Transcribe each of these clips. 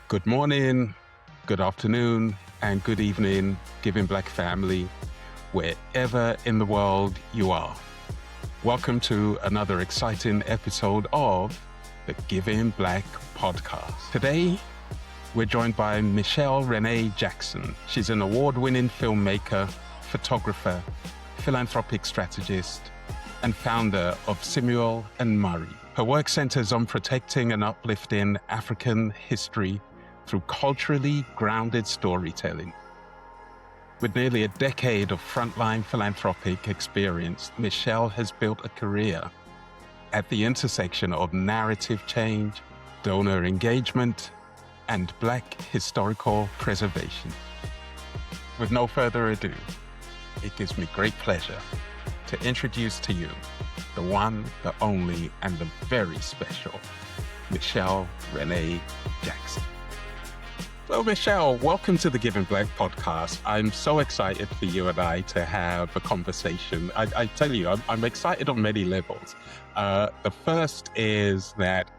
Good morning, good afternoon, and good evening, Giving Black family, wherever in the world you are. Welcome to another exciting episode of the Giving Black podcast. Today, we're joined by Michelle Renée Jackson. She's an award-winning filmmaker, photographer, philanthropic strategist, and founder of Simuel Murray. Her work centers on protecting and uplifting African history through culturally grounded storytelling. With nearly a decade of frontline philanthropic experience, Michelle has built a career at the intersection of narrative change, donor engagement, and Black historical preservation. With no further ado, it gives me great pleasure to introduce to you the one, the only, and the very special Michelle Renée Jackson. So Michelle, welcome to the Giving Black podcast. I'm so excited for you and I to have a conversation. I tell you, I'm excited on many levels. The first is that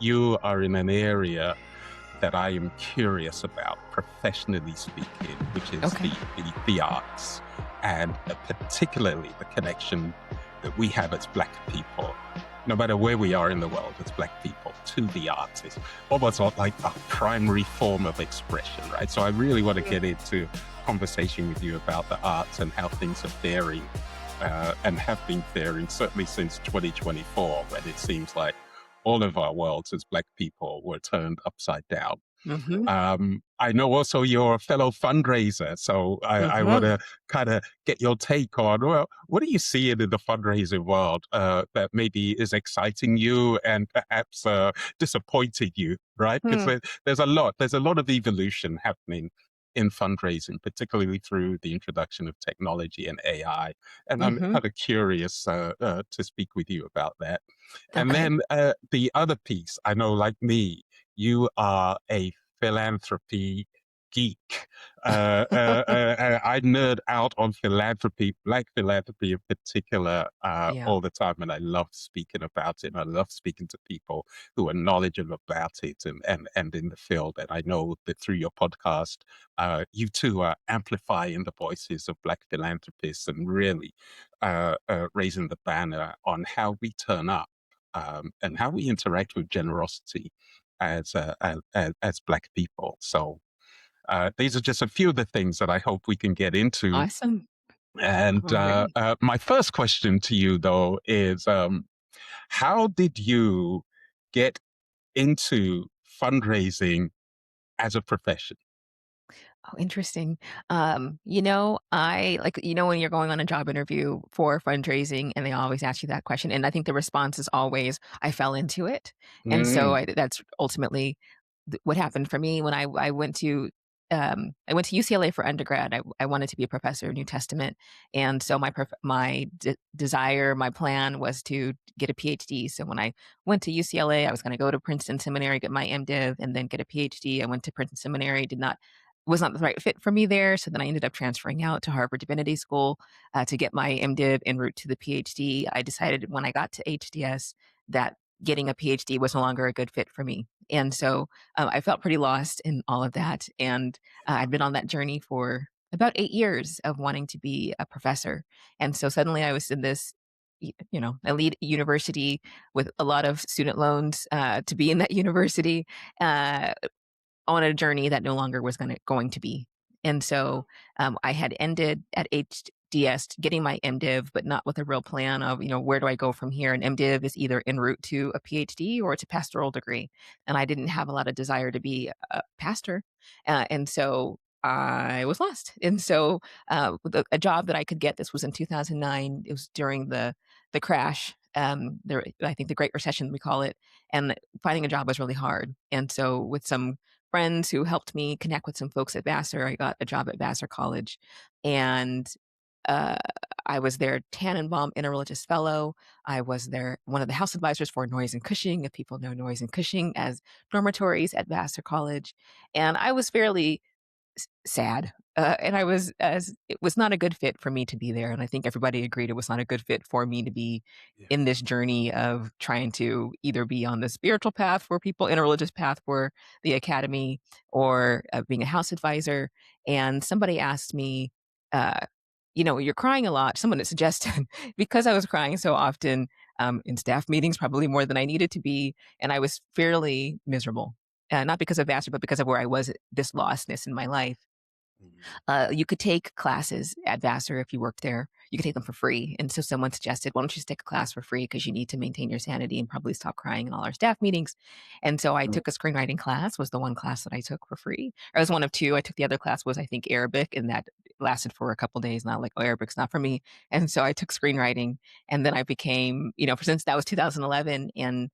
you are in an area that I am curious about, professionally speaking, which is the arts, and particularly the connection that we have as Black people, no matter where we are in the world as Black people, to the arts. It's almost like a primary form of expression, right? So I really want to get into conversation with you about the arts and how things are faring and have been faring, certainly since 2024, when it seems like all of our worlds as Black people were turned upside down. I know also you're a fellow fundraiser, so I want to kind of get your take on, well, what are you seeing in the fundraising world that maybe is exciting you and perhaps disappointing you, right? Because there's a lot of evolution happening in fundraising, particularly through the introduction of technology and AI. And I'm kind of curious to speak with you about that. And then the other piece, I know, like me, you are a philanthropy geek. I nerd out on philanthropy, Black philanthropy in particular, all the time, and I love speaking about it. And I love speaking to people who are knowledgeable about it and in the field. And I know that through your podcast, you too are amplifying the voices of Black philanthropists and really raising the banner on how we turn up and how we interact with generosity as Black people. So these are just a few of the things that I hope we can get into. Awesome. And my first question to you, though, is how did you get into fundraising as a profession? Oh, interesting. When you're going on a job interview for fundraising and they always ask you that question. And I think the response is always, I fell into it. And so that's ultimately what happened for me when I went to UCLA for undergrad. I wanted to be a professor of New Testament. And so my desire, my plan was to get a PhD. So when I went to UCLA, I was going to go to Princeton Seminary, get my MDiv, and then get a PhD. I went to Princeton Seminary, was not the right fit for me there. So then I ended up transferring out to Harvard Divinity School to get my MDiv en route to the PhD. I decided when I got to HDS that getting a PhD was no longer a good fit for me. And so I felt pretty lost in all of that. And I'd been on that journey for about 8 years of wanting to be a professor. And so suddenly I was in this elite university with a lot of student loans to be in that university. On a journey that no longer was going to be. And so I had ended at HDS getting my MDiv, but not with a real plan of, where do I go from here? And MDiv is either en route to a PhD or it's a pastoral degree. And I didn't have a lot of desire to be a pastor. And so I was lost. And so with a job that I could get, this was in 2009. It was during the crash. I think the Great Recession, we call it. And finding a job was really hard. And so with some friends who helped me connect with some folks at Vassar, I got a job at Vassar College. And uh, I was their Tannenbaum Interreligious Fellow. I was one of the house advisors for Noyes and Cushing, if people know Noyes and Cushing, as dormitories at Vassar College. And I was fairly sad. And I was as it was not a good fit for me to be there, and I think everybody agreed it was not a good fit for me to be Yeah. in this journey of trying to either be on the spiritual path for people, in a religious path for the academy, or being a house advisor. And somebody asked me, uh, "You're crying a lot." Someone had suggested because I was crying so often in staff meetings, probably more than I needed to be, and I was fairly miserable. Not because of Vassar, but because of where I was, this lostness in my life. Mhm. You could take classes at Vassar if you worked there. You could take them for free. And so someone suggested, why don't you just take a class for free because you need to maintain your sanity and probably stop crying in all our staff meetings. And so I Mm. took a screenwriting class, was the one class that I took for free. I was one of two. I took the other class was, I think, Arabic, and that lasted for a couple days. Not like, oh, Arabic's not for me. And so I took screenwriting. And then I became, since that was 2011, and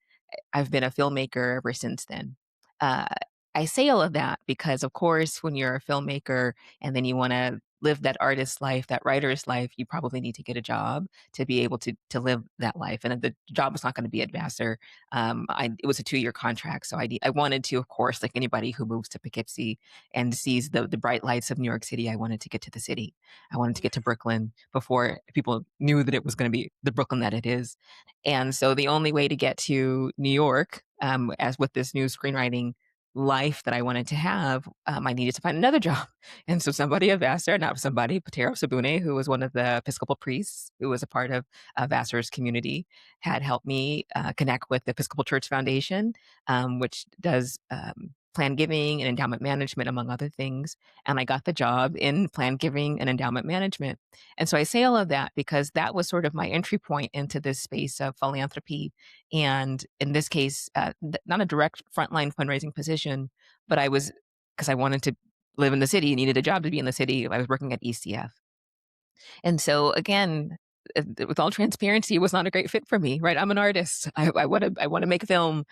I've been a filmmaker ever since then. Uh, I say all of that because, of course, when you're a filmmaker and then you want to live that artist's life, that writer's life, you probably need to get a job to be able to live that life. And the job was not going to be at Vassar. It was a 2-year contract, so I wanted to, of course, like anybody who moves to Poughkeepsie and sees the bright lights of New York City, I wanted to get to the city. I wanted to get to Brooklyn before people knew that it was going to be the Brooklyn that it is. And so the only way to get to New York, as with this new screenwriting life that I wanted to have, I needed to find another job. And so somebody at Vassar, not somebody, Patero Sabune, who was one of the Episcopal priests who was a part of Vassar's community, had helped me connect with the Episcopal Church Foundation, which does plan giving and endowment management, among other things. And I got the job in plan giving and endowment management. And so I say all of that because that was sort of my entry point into this space of philanthropy. And in this case, not a direct frontline fundraising position, but I was, because I wanted to live in the city, needed a job to be in the city. I was working at ECF. And so again, with all transparency, it was not a great fit for me, right? I'm an artist. I want to make a film.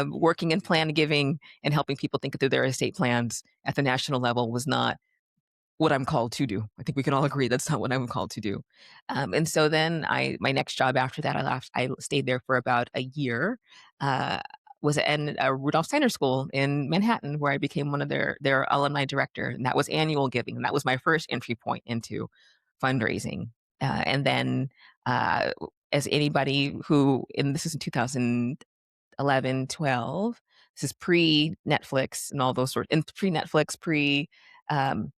Working in plan giving and helping people think through their estate plans at the national level was not what I'm called to do. I think we can all agree that's not what I'm called to do. And so then my next job after that, I stayed there for about a year. Uh, was at Rudolph Steiner School in Manhattan, where I became one of their alumni director, and that was annual giving, and that was my first entry point into fundraising. And then, as anybody who, and this is in 2011, 12, this is pre Netflix and all those sorts, and pre Netflix, um,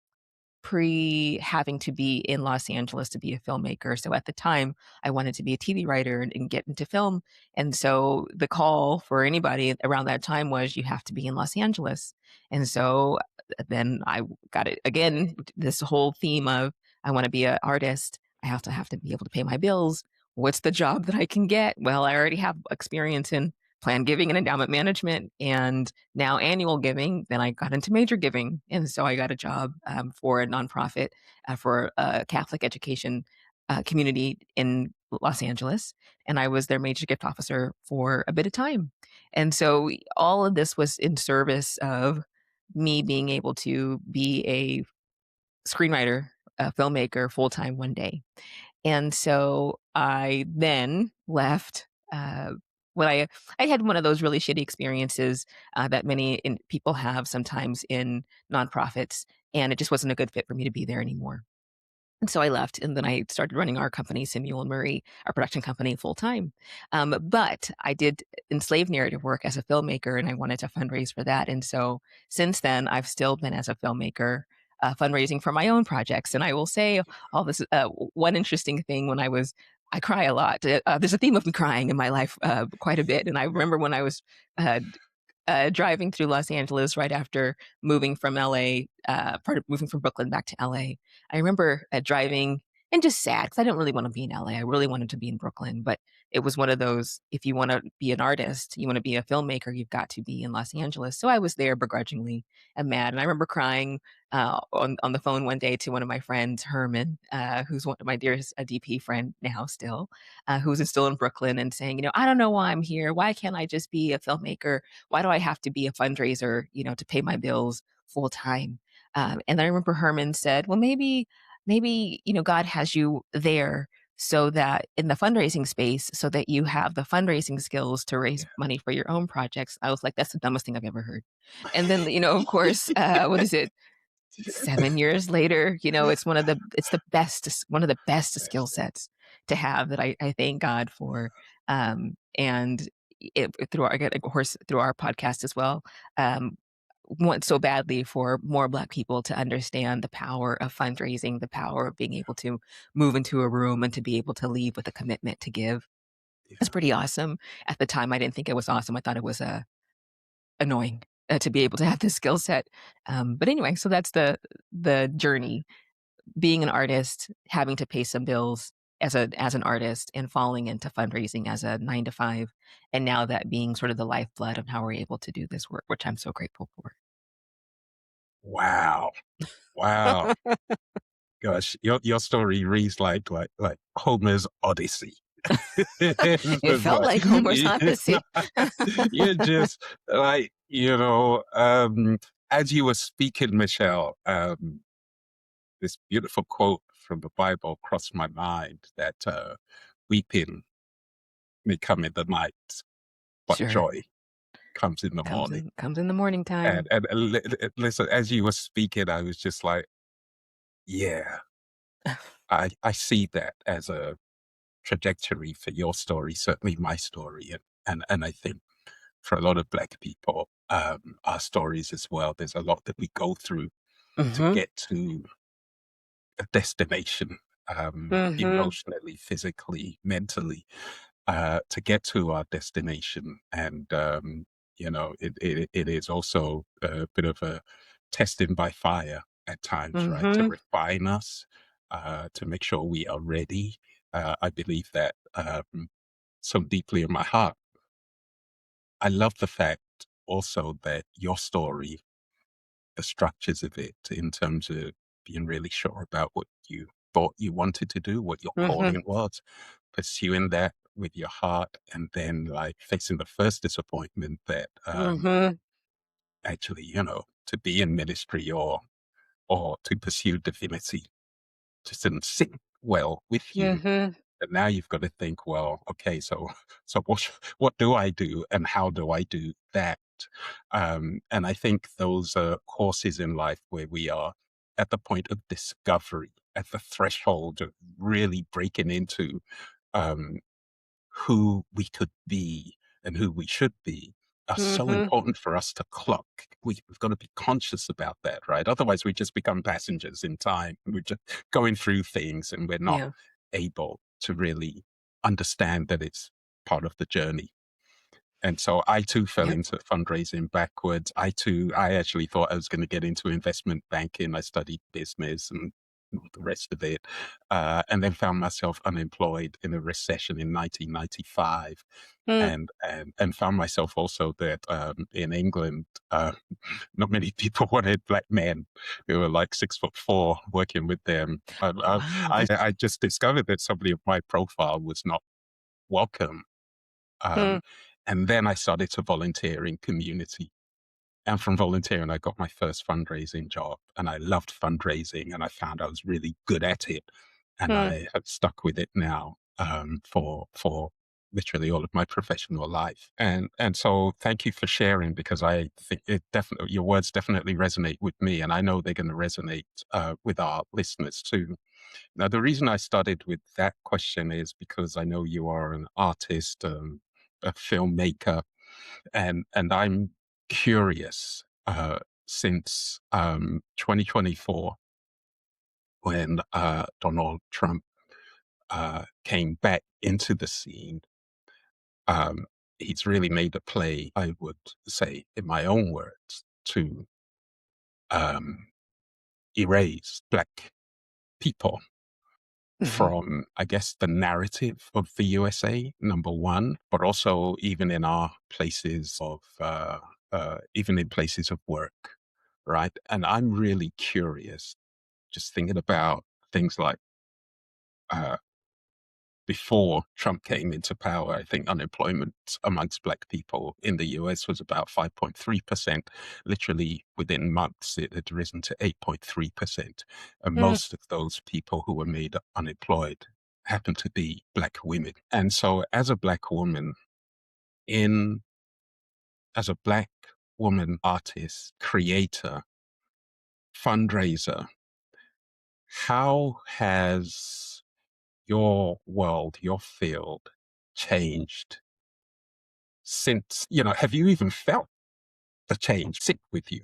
pre having to be in Los Angeles to be a filmmaker. So at the time, I wanted to be a TV writer and get into film. And so the call for anybody around that time was you have to be in Los Angeles. And so then I got it again, this whole theme of I want to be an artist. I have to be able to pay my bills. What's the job that I can get? Well, I already have experience in plan giving and endowment management and now annual giving. Then I got into major giving. And so I got a job for a nonprofit for a Catholic education community in Los Angeles. And I was their major gift officer for a bit of time. And so all of this was in service of me being able to be a screenwriter, a filmmaker full time one day. And so I then left. When I had one of those really shitty experiences that people have sometimes in nonprofits, and it just wasn't a good fit for me to be there anymore. And so I left, and then I started running our company, Simuel Murray, our production company, full time. But I did enslaved narrative work as a filmmaker, and I wanted to fundraise for that. And so since then, I've still been as a filmmaker. Fundraising for my own projects. And I will say all this, one interesting thing I cry a lot. There's a theme of me crying in my life quite a bit. And I remember when I was uh, driving through Los Angeles right after moving from LA, moving from Brooklyn back to LA. I remember driving and just sad because I didn't really want to be in LA. I really wanted to be in Brooklyn, but it was one of those, if you want to be an artist, you want to be a filmmaker, you've got to be in Los Angeles. So I was there begrudgingly and mad. And I remember crying on the phone one day to one of my friends, Herman, who's one of my dearest DP friend now still, who's still in Brooklyn, and saying, I don't know why I'm here. Why can't I just be a filmmaker? Why do I have to be a fundraiser, to pay my bills full time? And I remember Herman said, well, maybe, God has you there so that in the fundraising space, so that you have the fundraising skills to raise Yeah. money for your own projects. I was like, that's the dumbest thing I've ever heard. And then, of course, what is it? 7 years later, it's one of the best skill sets to have that I thank God for, and through our again, of course, through our podcast as well, um, want so badly for more Black people to understand the power of fundraising, the power of being able to move into a room and to be able to leave with a commitment to give. It's Yeah. pretty awesome. At the time, I didn't think it was awesome. I thought it was, annoying, to be able to have this skill set. But anyway, so that's the journey. Being an artist, having to pay some bills as an artist, and falling into fundraising as a 9 to 5, and now that being sort of the lifeblood of how we're able to do this work, which I'm so grateful for. Wow. Wow. Gosh, your story reads like Homer's Odyssey. It It's felt like like Homer's Odyssey. you're just like, as you were speaking, Michelle, this beautiful quote from the Bible crossed my mind that weeping may come in the night, but Sure. joy comes in the morning. Comes in the morning time. Listen, as you were speaking, I was just like, yeah, I see that as a trajectory for your story, certainly my story, and I think for a lot of Black people, our stories as well. There's a lot that we go through to Mhm. get to a destination, Mhm. emotionally, physically, mentally, to get to our destination. And it is also a bit of a testing by fire at times, right? To Mhm. refine us, to make sure we are ready. I believe that so deeply in my heart. I love the fact also that your story, the structures of it in terms of being really sure about what you thought you wanted to do, what your Mhm. calling was, pursuing that with your heart, and then like facing the first disappointment that Mhm. actually, to be in ministry or to pursue divinity just didn't sit well with you. Mhm. And now you've got to think, well, okay, so what do I do, and how do I do that? And I think those are courses in life where we are at the point of discovery, at the threshold of really breaking into um, who we could be and who we should be, are so Mhm. important for us to clock. We've got to be conscious about that, right? Otherwise, we just become passengers in time. We're just going through things and we're not Yeah. able to really understand that it's part of the journey. And so I too fell Yep. into fundraising backwards. I actually thought I was going to get into investment banking. I studied business and all the rest of it, and then found myself unemployed in a recession in 1995, Mm. and found myself also that in England, not many people wanted Black men who were like 6'4" working with them. Wow, that's I just discovered that somebody of my profile was not welcome, hmm. um, and then I started to volunteer in community. And from volunteering, I got my first fundraising job, and I loved fundraising, and I found I was really good at it, and Hmm. I have stuck with it now for literally all of my professional life. And so, thank you for sharing, because I think it definitely your words definitely resonate with me, and I know they're going to resonate with our listeners too. Now, the reason I started with that question is because I know you are an artist, a filmmaker, and I'm curious since 2024 when Donald Trump came back into the scene. Um, he's really made a play, I would say, in my own words, to um, erase Black people Mhm. from, I guess, the narrative of the USA, number one, but also even in our places of, even in places of work, right? And I'm really curious, just thinking about things like uh, before Trump came into power, I think unemployment amongst Black people in the US was about 5.3%. Literally within months, it had risen to 8.3%. And Mm. most of those people who were made unemployed happened to be Black women. And so, as a Black woman, in as a Black woman artist, creator, fundraiser. How has your world, your field changed since, have you even felt the change sit with you?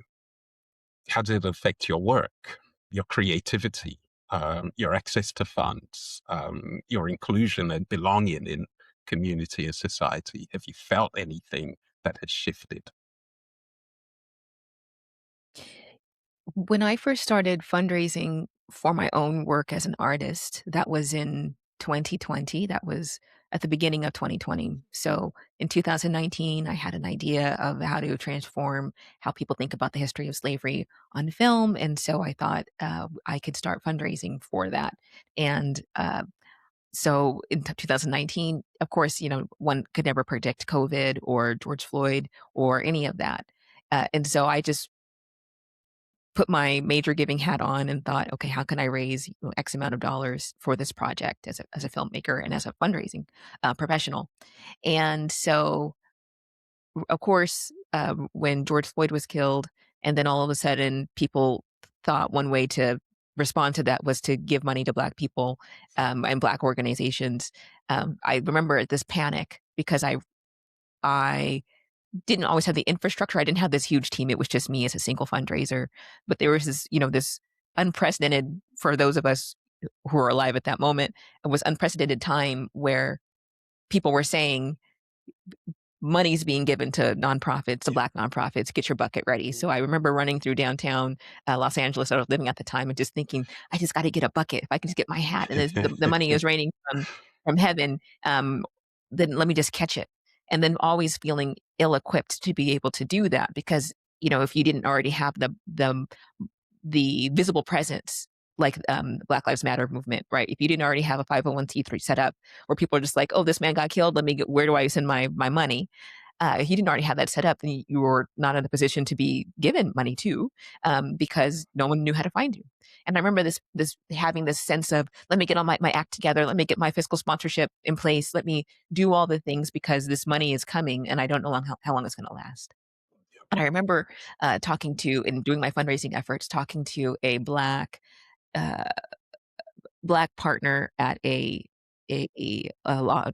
How did it affect your work, your creativity, your access to funds, your inclusion and belonging in community and society? Have you felt anything that has shifted? When I first started fundraising for my own work as an artist, that was in 2020. That was at the beginning of 2020. So in 2019, I had an idea of how to transform how people think about the history of slavery on film. And so I thought I could start fundraising for that. And so in 2019, of course, one could never predict COVID or George Floyd or any of that. And so I just put my major giving hat on and thought, okay, how can I raise X amount of dollars for this project as a filmmaker and as a fundraising professional? And so, of course, when George Floyd was killed, and then all of a sudden, people thought one way to respond to that was to give money to Black people and Black organizations. I remember this panic because I didn't always have the infrastructure. I didn't have this huge team. It was just me as a single fundraiser. But there was this unprecedented, for those of us who are alive at that moment, it was unprecedented time where people were saying money's being given to nonprofits, to Black nonprofits, get your bucket ready. So I remember running through downtown Los Angeles, I was living at the time, and just thinking, I just got to get a bucket. If I can just get my hat and the money is raining from heaven, then let me just catch it. And then always feeling ill-equipped to be able to do that because, if you didn't already have the visible presence, like Black Lives Matter movement, right? If you didn't already have a 501(c)(3) set up where people are just like, oh, this man got killed, where do I send my money? If you didn't already have that set up, then you were not in a position to be given money to, because no one knew how to find you. And I remember this having this sense of, let me get all my act together, let me get my fiscal sponsorship in place, let me do all the things because this money is coming and I don't know how long it's going to last. And I remember talking to, and doing my fundraising efforts, talking to a uh, Black partner at a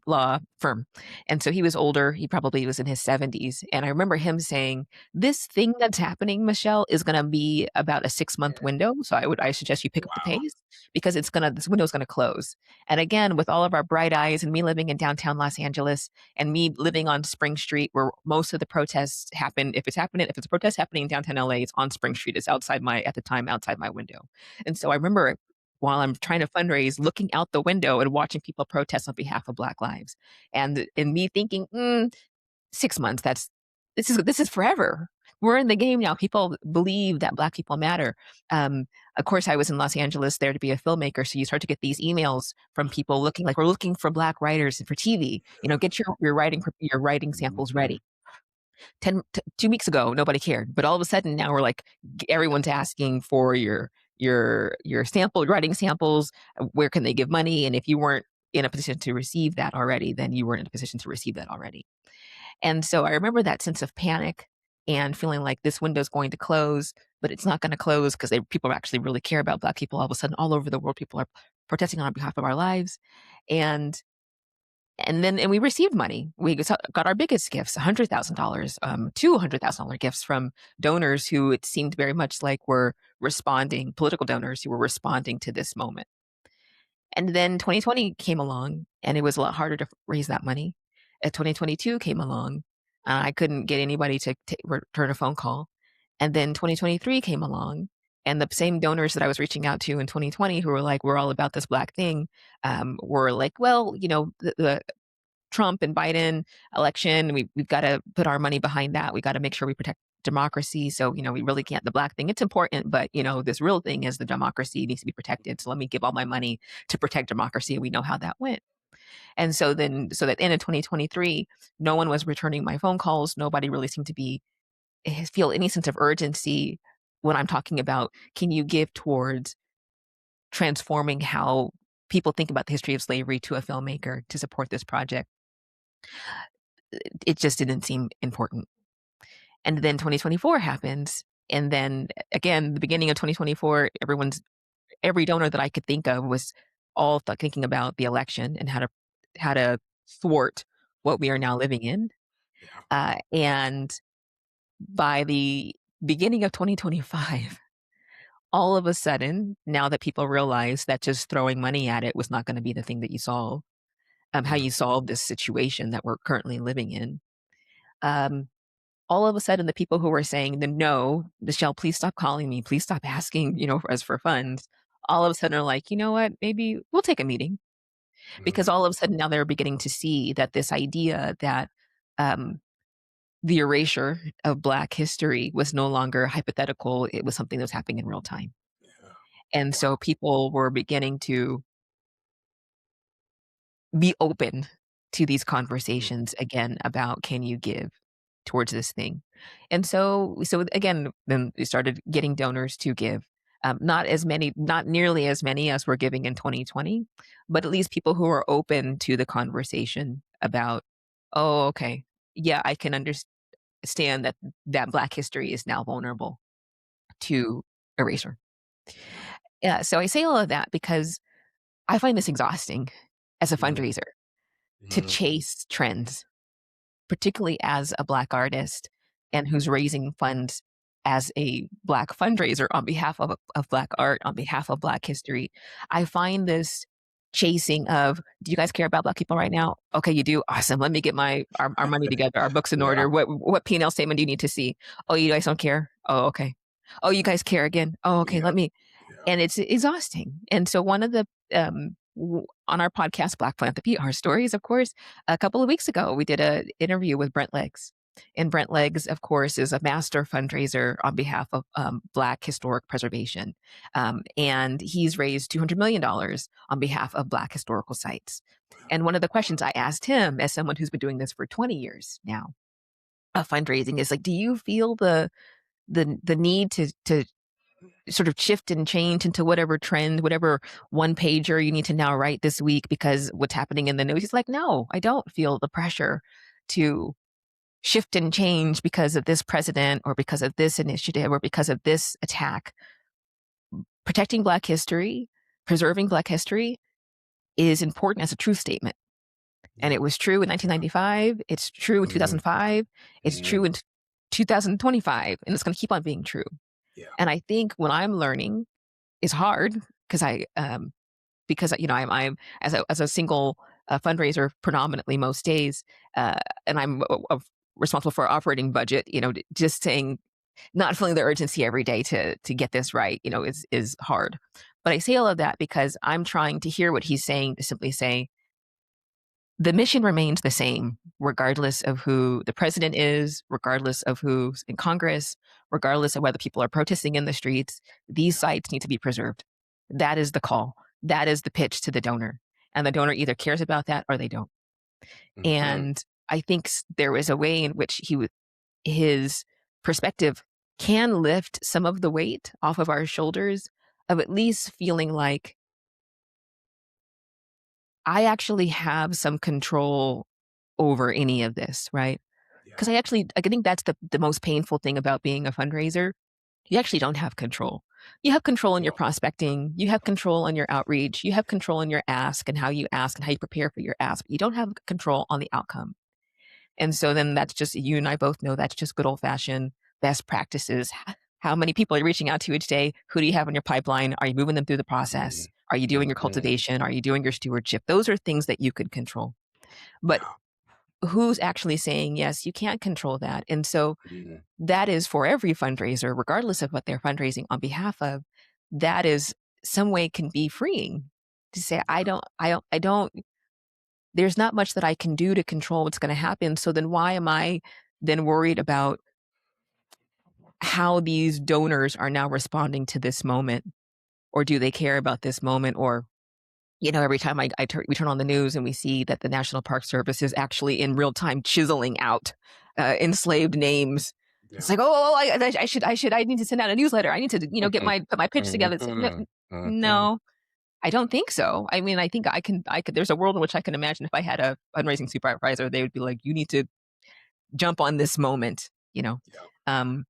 law firm. And so he was older. He probably was in his 70s. And I remember him saying, "This thing that's happening, Michelle, is gonna be about a 6-month window. So I suggest you pick up the Wow. pace because this window is gonna close." And again, with all of our bright eyes and me living in downtown Los Angeles and me living on Spring Street where most of the protests happen, if it's a protest happening in downtown LA, it's on Spring Street. It's outside at the time, outside my window. And so I remember while I'm trying to fundraise, looking out the window and watching people protest on behalf of Black lives. And me thinking, 6 months, this is forever. We're in the game now. People believe that Black people matter. Of course, I was in Los Angeles there to be a filmmaker, so you start to get these emails from people looking like, we're looking for Black writers for TV. Get your writing samples ready. 2 weeks ago, nobody cared, but all of a sudden now we're like, everyone's asking for your writing samples. Where can they give money? And if you weren't in a position to receive that already, then you weren't in a position to receive that already. And so I remember that sense of panic and feeling like this window's going to close, but it's not going to close because people actually really care about Black people. All of a sudden, all over the world, people are protesting on behalf of our lives. And and we received money. We got our biggest gifts, $100,000, $200,000 gifts from donors who it seemed very much like were responding, political donors who were responding to this moment. And then 2020 came along, and it was a lot harder to raise that money. 2022 came along, I couldn't get anybody to return a phone call. And then 2023 came along, and the same donors that I was reaching out to in 2020 who were like, "We're all about this Black thing," were like, "Well, the Trump and Biden election. We've got to put our money behind that. We got to make sure we protect democracy. So, we really can't, the Black thing, it's important, but, this real thing is the democracy needs to be protected. So let me give all my money to protect democracy." And we know how that went. And so that end of 2023, no one was returning my phone calls. Nobody really seemed to feel any sense of urgency when I'm talking about, can you give towards transforming how people think about the history of slavery to a filmmaker to support this project? It just didn't seem important. And then 2024 happens, And then again, the beginning of 2024, every donor that I could think of was all thinking about the election and how to thwart what we are now living in. Yeah. And by the beginning of 2025, all of a sudden, now that people realize that just throwing money at it was not going to be the thing that you solve, how Mm, you solve this situation that we're currently living in. Um, all of a sudden, the people who were saying the no, Michelle, please stop calling me, please stop asking, for us for funds. All of a sudden are like, you know what? Maybe we'll take a meeting, because mm, all of a sudden now they're beginning to see that this idea that um, the erasure of Black history was no longer hypothetical; it was something that was happening in real time. yeah. And Wow. so people were beginning to be open to these Mm, conversations again about, can you give towards this thing? And so again, then we started getting donors to give. Not as many, not nearly as many as we're giving in 2020, but at least people who are open to the conversation about, oh, okay, yeah, I can understand that Black history is now vulnerable to erasure. yeah. Yeah, so I say all of that because I find this exhausting as a Mm, fundraiser, to mm, chase trends, particularly as a Black artist and who's raising funds as a Black fundraiser on behalf of Black art, on behalf of Black history. I find this chasing of, do you guys care about Black people right now? Okay, you do? Awesome. Let me get our money together, our books in yeah. order. What P&L statement do you need to see? Oh, you guys don't care? Oh, okay. Oh, you guys care again? Oh, okay. Yeah. Let me, Yeah. and it's exhausting. And so one of the on our podcast, Black Philanthropy, our stories, of course, a couple of weeks ago, we did an interview with Brent Leggs. And Brent Leggs, of course, is a master fundraiser on behalf of Black historic preservation. And he's raised $200 million on behalf of Black historical sites. And one of the questions I asked him, as someone who's been doing this for 20 years now, of fundraising, is like, do you feel the need to sort of shift and change into whatever trend, whatever one pager you need to now write this week because what's happening in the news? He's like, no, I don't feel the pressure to shift and change because of this president or because of this initiative or because of this attack. Protecting Black history, preserving Black history is important as a truth statement. And Yeah. it was true in Yeah. 1995. It's true in Mm, 2005. It's mm, true in 2025. And it's going to keep on being true. yeah. And I think what I'm learning is hard because I'm as a single fundraiser predominantly most days, and I'm responsible for our operating budget. Just saying, not feeling the urgency every day to get this right, is hard. But I say all of that because I'm trying to hear what he's saying, to simply say the mission remains the same, regardless of who the president is, regardless of who's in Congress, regardless of whether people are protesting in the streets. These Yeah. sites need to be preserved. That is the call. That is the pitch to the donor. And the donor either cares about that or they don't. Mhm. And I think there is a way in which his perspective can lift some of the weight off of our shoulders, of at least feeling like I actually have some control over any of this, right? Yeah. Because I think that's the most painful thing about being a fundraiser. You actually don't have control. You have control in your No. prospecting, you have control on your outreach, you have control in your ask and how you prepare for your ask, but you don't have control on the outcome. And so then that's just, you and I both know, that's just good old fashioned best practices. How many people are you reaching out to each day? Who do you have in your pipeline? Are you moving them through the Mm, process? Are you doing your mhm. cultivation? Are you doing your stewardship? Those are things that you could control. But Yeah. who's actually saying yes? You can't control that. And so Mhm. that is for every fundraiser, regardless of what they're fundraising on behalf of. That is some way can be freeing to say, Yeah. I don't, there's not much that I can do to control what's going to happen. So then why am I then worried about how these donors are now responding to this moment? Or do they care about this moment? Or, every time we turn on the news and we see that the National Park Service is actually in real time chiseling out enslaved names. It's Yeah. like, oh, I need to send out a newsletter. I need to, Mhm. put my pitch together. It's like, no, Mhm. Mhm. no, I don't think so. I mean, I think I could, there's a world in which I can imagine if I had a fundraising supervisor, they would be like, you need to jump on this moment, Yeah. Um,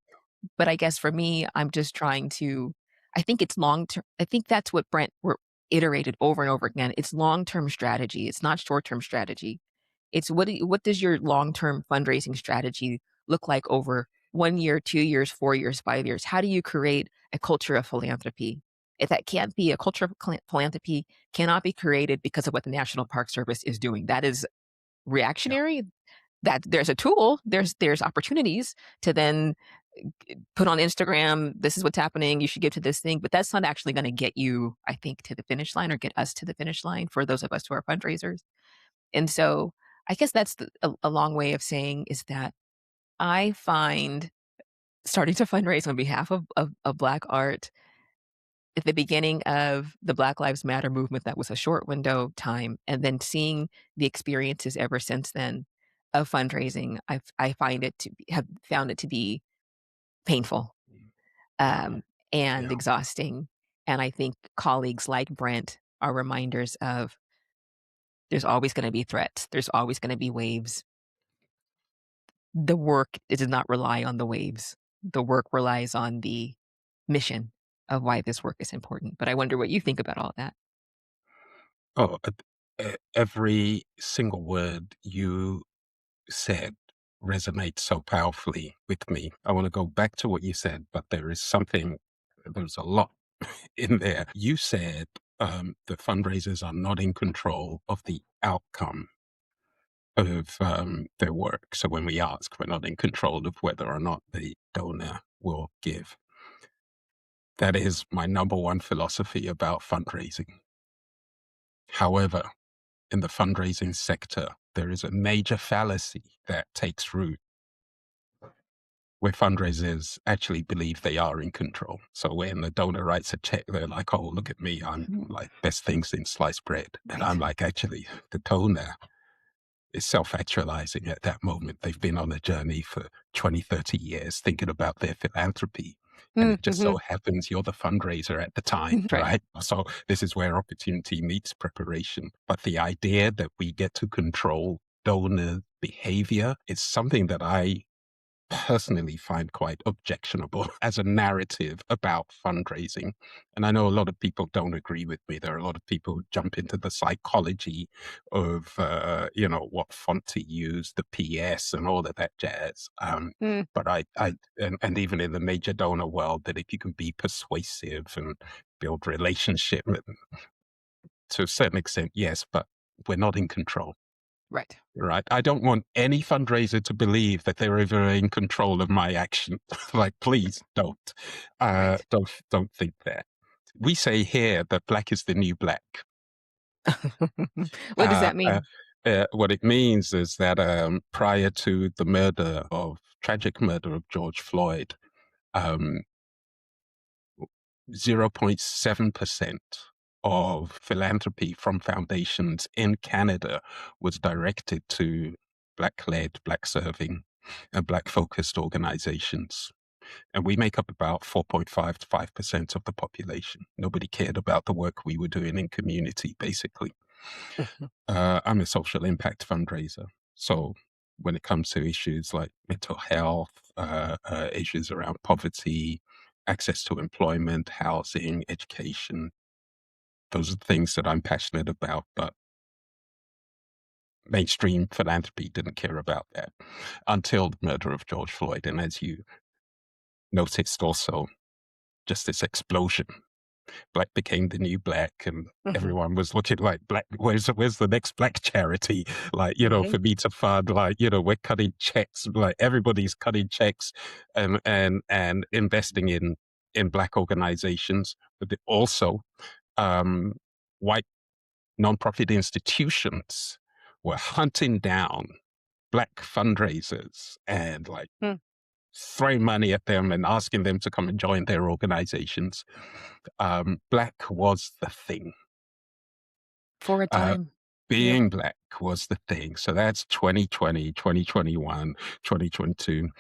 But I guess for me, I'm just trying to I think it's long term. I think that's what Brent iterated over and over again. It's long-term strategy. It's not short-term strategy. It's what does your long-term fundraising strategy look like over 1 year, 2 years, 4 years, 5 years? How do you create a culture of philanthropy? If that can't be a culture of philanthropy cannot be created because of what the National Park Service is doing. That is Yeah. reactionary. That there's a tool, there's opportunities to then put on Instagram, this is what's happening, you should give to this thing, but that's not actually gonna get you, I think, to the finish line or get us to the finish line for those of us who are fundraisers. And so, I guess that's a long way of saying is that I find starting to fundraise on behalf of Black art at the beginning of the Black Lives Matter movement, that was a short window time, and then seeing the experiences ever since then of fundraising, I find it to be have found it to be painful, um, and Yeah. exhausting, and I think colleagues like Brent are reminders of there's always gonna be threats, there's always gonna be waves. The work, it does not rely on the waves. The work relies on the mission of why this work is important, but I wonder what you think about all that. Oh, every single word you said resonates so powerfully with me. I want to go back to what you said, but there's a lot in there. You said the fundraisers are not in control of the outcome of their work. So when we ask, we're not in control of whether or not the donor will give. That is my number one philosophy about fundraising. However, in the fundraising sector, there is a major fallacy that takes root where fundraisers actually believe they are in control. So when the donor writes a check, they're like, oh, look at me, I'm like best thing since sliced bread. And I'm Right. like, actually, the donor is self-actualizing at that moment. They've been on a journey for 20, 30 years thinking about their philanthropy. And it just so Mhm. happens you're the fundraiser at the time, Right. right? So this is where opportunity meets preparation. But the idea that we get to control donor behavior is something that I personally find quite objectionable as a narrative about fundraising. And I know a lot of people don't agree with me. There are a lot of people who jump into the psychology of, what font to use, the PS and all of that jazz. Mm, But and even in the major donor world, that if you can be persuasive and build relationship to a certain extent, yes, but we're not in control. right. Right. I don't want any fundraiser to believe that they're ever in control of my action. Like, please don't. Right. Don't think that. We say here that black is the new black. What does that mean? What it means is that prior to the tragic murder of George Floyd, um, 0.7% of philanthropy from foundations in Canada was directed to Black-led, Black-serving, and Black-focused organizations. And we make up about 4.5 to 5% of the population. Nobody cared about the work we were doing in community, basically. Mhm. I'm a social impact fundraiser. So when it comes to issues like mental health, issues around poverty, access to employment, housing, education, those are the things that I'm passionate about. But mainstream philanthropy didn't care about that until the murder of George Floyd. And as you noticed also, just this explosion. Black became the new black, and Mhm. everyone was looking like black. Where's the next black charity? Like, Right. for me to fund, like, we're cutting checks, like everybody's cutting checks and investing in black organizations, but also um, white nonprofit institutions were hunting down black fundraisers and like Mm. throwing money at them and asking them to come and join their organizations. Black was the thing. For a Uh, time. Yep. being black was the thing. So that's 2020, 2021, 2022.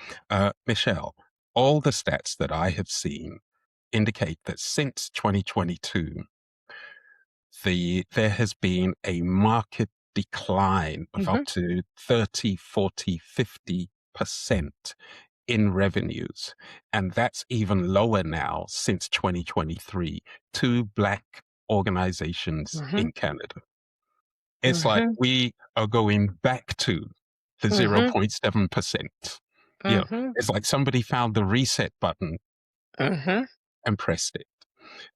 Michelle, all the stats that I have seen indicate that since 2022, there has been a market decline of Mhm. up to 30, 40, 50% in revenues. And that's even lower now since 2023 to Black organizations Mhm. in Canada. It's like Mhm. we are going back to the Mhm. 0.7%. You know, Mhm. it's like somebody found the reset button Mhm. and pressed it.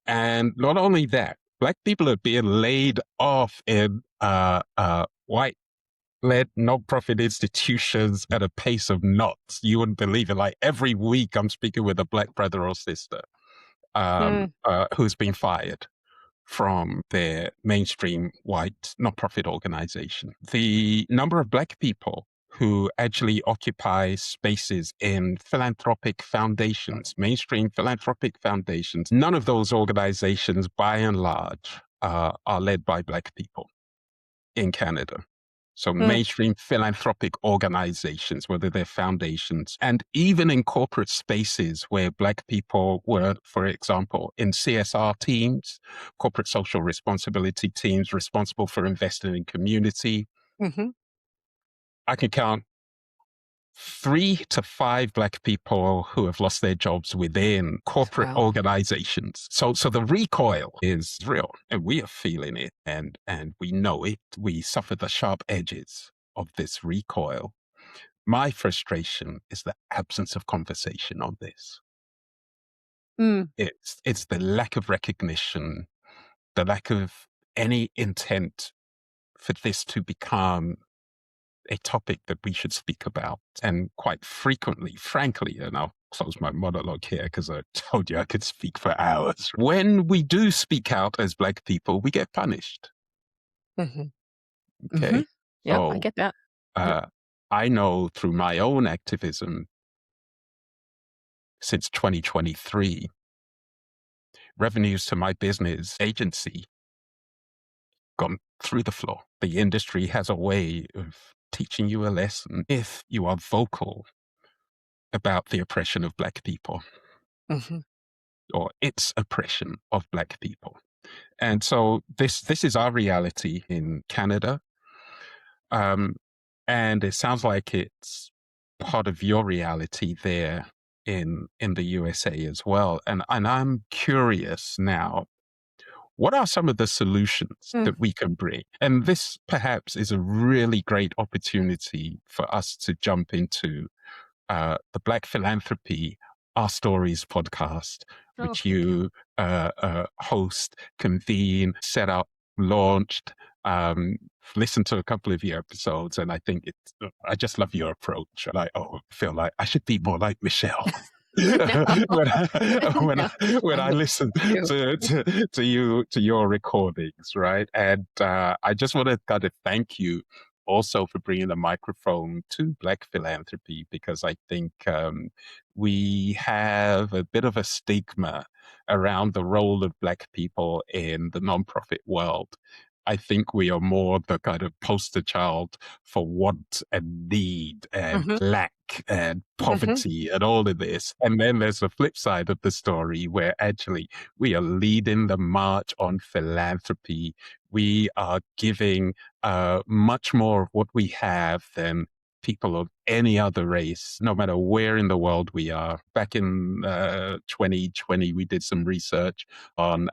And not only that, Black people are being laid off in white led nonprofit institutions at a pace of knots. You wouldn't believe it. Like every week, I'm speaking with a Black brother or sister Mm. who's been fired from their mainstream white nonprofit organization. The number of Black people who actually occupy spaces in philanthropic foundations, mainstream philanthropic foundations, none of those organizations, by and large, are led by Black people in Canada. So Mm. mainstream philanthropic organizations, whether they're foundations, and even in corporate spaces where Black people were, for example, in CSR teams, corporate social responsibility teams responsible for investing in community. Mhm. I can count 3 to 5 Black people who have lost their jobs within corporate Wow. organizations. So the recoil is real, and we are feeling it, and we know it. We suffer the sharp edges of this recoil. My frustration is the absence of conversation on this. Mm. It's the lack of recognition, the lack of any intent for this to become a topic that we should speak about. And quite frequently, frankly, and I'll close my monologue here because I told you I could speak for hours. When we do speak out as Black people, we get punished. Mhm. Okay. Mhm. Yep, I So get that. Yep. uh, I know through my own activism since 2023, revenues to my business agency gone through the floor. The industry has a way of teaching you a lesson if you are vocal about the oppression of Black people, Mhm. or its oppression of Black people. And so this is our reality in Canada. Um, and it sounds like it's part of your reality there in the USA as well. And I'm curious now, what are some of the solutions Mm. that we can bring? And this perhaps is a really great opportunity for us to jump into the Black Philanthropy Our Stories podcast, Oh, which thank you. you host, convene, set up, launched. Listened to a couple of your episodes, and I think I just love your approach. I feel like I should be more like Michelle. No, when I, when no, I, when I'm I with listen you. to your recordings, right? And I just want to kind of thank you also for bringing the microphone to Black Philanthropy, because I think we have a bit of a stigma around the role of Black people in the nonprofit world. I think we are more the kind of poster child for want and need and Mhm. lack and Mhm. poverty and all of this. And then there's the flip side of the story where actually we are leading the march on philanthropy. We are giving much more of what we have than people of any other race, no matter where in the world we are. Back in 2020, we did some research on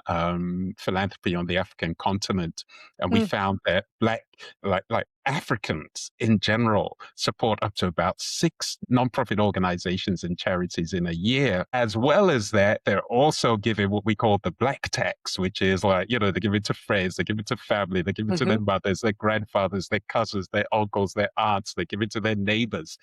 philanthropy on the African continent, and we Mm. found that like Africans in general support up to about 6 nonprofit organizations and charities in a year. As well as that, they're also giving what we call the Black tax, which is like, they give it to friends, they give it to family, they give it to their Mhm. mothers, their grandfathers, their cousins, their uncles, their aunts, they give it to their neighbors.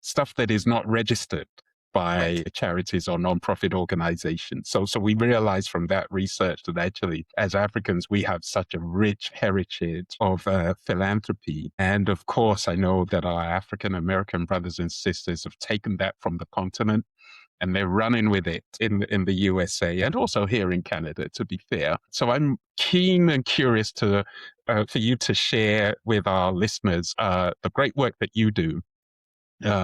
Stuff that is not registered by Right. charities or nonprofit organizations. So we realized from that research that actually, as Africans, we have such a rich heritage of philanthropy. And of course, I know that our African American brothers and sisters have taken that from the continent and they're running with it in the USA and also here in Canada, to be fair. So I'm keen and curious to for you to share with our listeners the great work that you do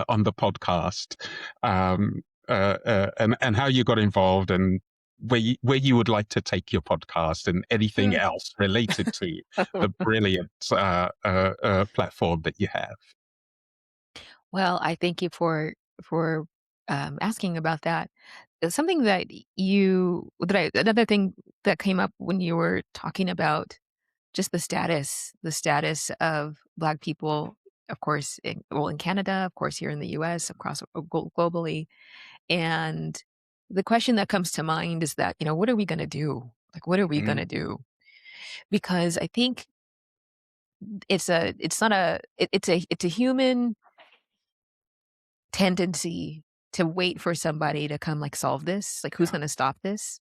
on the podcast, and how you got involved, and where you would like to take your podcast, and anything Mm. else related to the brilliant platform that you have. Well, I thank you for for asking about that. Something that another thing that came up when you were talking about just the status of Black people, of course, in Canada, of course, here in the US, across globally. And the question that comes to mind is that, what are we going to do? Like, what are we going Mhm. to do? Because I think it's not a, it's a human tendency to wait for somebody to come like solve this. Like, who's Yeah. going to stop this?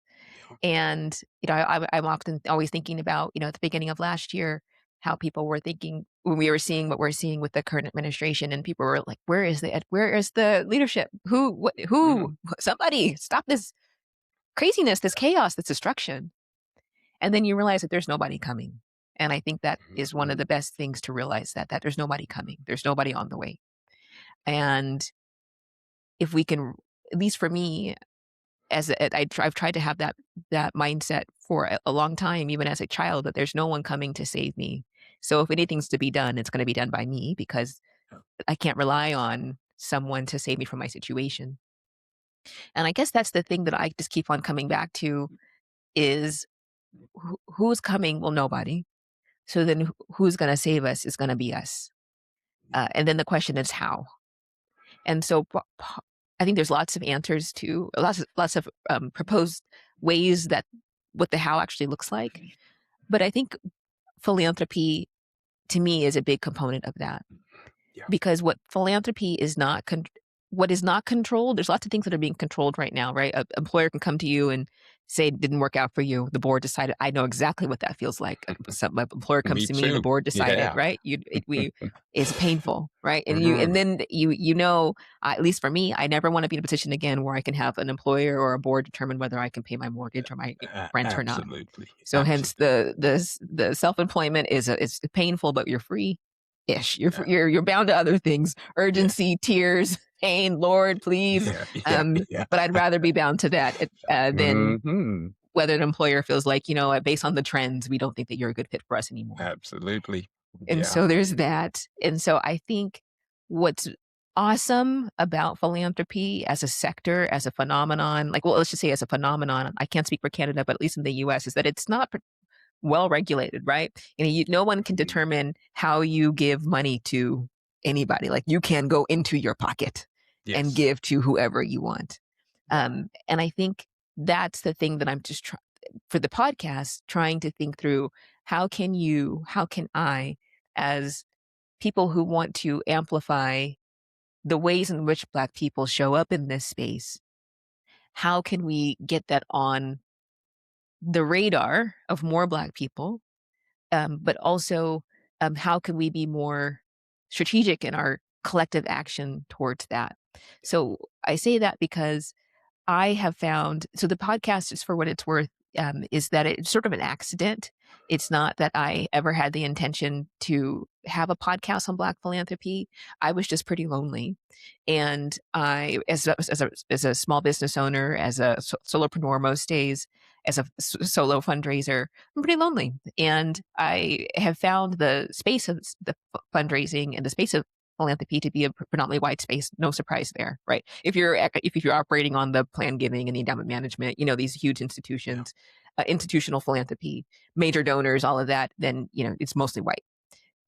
Yeah. And, I'm often always thinking about, at the beginning of last year, how people were thinking when we were seeing what we're seeing with the current administration, and people were like, where is the leadership? Mhm. Somebody stop this craziness, this chaos, this destruction. And then you realize that there's nobody coming. And I think that is one of Mhm. the best things to realize, that there's nobody coming. There's nobody on the way. And if we can, at least for me, I've tried to have that mindset for a long time, even as a child, that there's no one coming to save me. So if anything's to be done, it's going to be done by me, because Yeah. I can't rely on someone to save me from my situation. And I guess that's the thing that I just keep on coming back to is who's coming? Well, nobody. So then who's going to save us is going to be us. And then the question is how. And so I think there's lots of answers to lots of proposed ways that what the how actually looks like. But I think philanthropy, to me, is a big component of that, Yeah. because what is not controlled, there's lots of things that are being controlled right now, right? An employer can come to you and say it didn't work out for you. The board decided. I know exactly what that feels like. My employer comes Me to me, the too. board decided, Yeah. right? It's painful, right? And Mhm. then at least for me, I never want to be in a position again where I can have an employer or a board determine whether I can pay my mortgage or my rent or not. Absolutely. So hence Absolutely. the self-employment it's painful, but you're free ish. Yeah. You're bound to other things, Yeah. urgency, tears, pain, Lord, please. Yeah. Yeah. Um, Yeah. but I'd rather be bound to that than Mhm. whether an employer feels like, based on the trends, we don't think that you're a good fit for us anymore. Absolutely. And Yeah. so there's that. And so I think what's awesome about philanthropy as a sector, as a phenomenon, like, well, let's just say as a phenomenon, I can't speak for Canada, but at least in the US, is that it's not well regulated, right? No one can Mhm. determine how you give money to anybody. Like, you can go into your pocket and Yes. give to whoever you want. Yeah. And I think that's the thing that I'm just for the podcast, trying to think through, how can I, as people who want to amplify the ways in which Black people show up in this space, how can we get that on the radar of more Black people? But also, how can we be more strategic in our collective action towards that? So I say that because I have found, so the podcast, is for what it's worth, is that it's sort of an accident. It's not that I ever had the intention to have a podcast on Black philanthropy. I was just pretty lonely. And as a small business owner, as a solopreneur most days, as a solo fundraiser, I'm pretty lonely. And I have found the space of the fundraising and the space of philanthropy to be a predominantly white space. No surprise there, right? If you're operating on the plan giving and the endowment management, these huge Yeah. institutions, institutional philanthropy, major donors, all of that, then it's mostly white,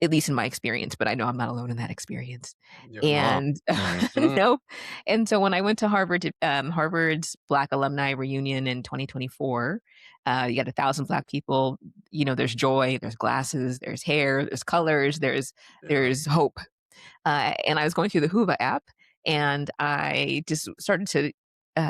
at least in my experience. But I know I'm not alone in that experience. You're not. And Mhm. no, and so when I went to Harvard's Black Alumni Reunion in 2024, you got 1,000 Black people. There's joy, there's glasses, there's hair, there's colors, there's Yeah. there's hope. And I was going through the Whova app, and I just started to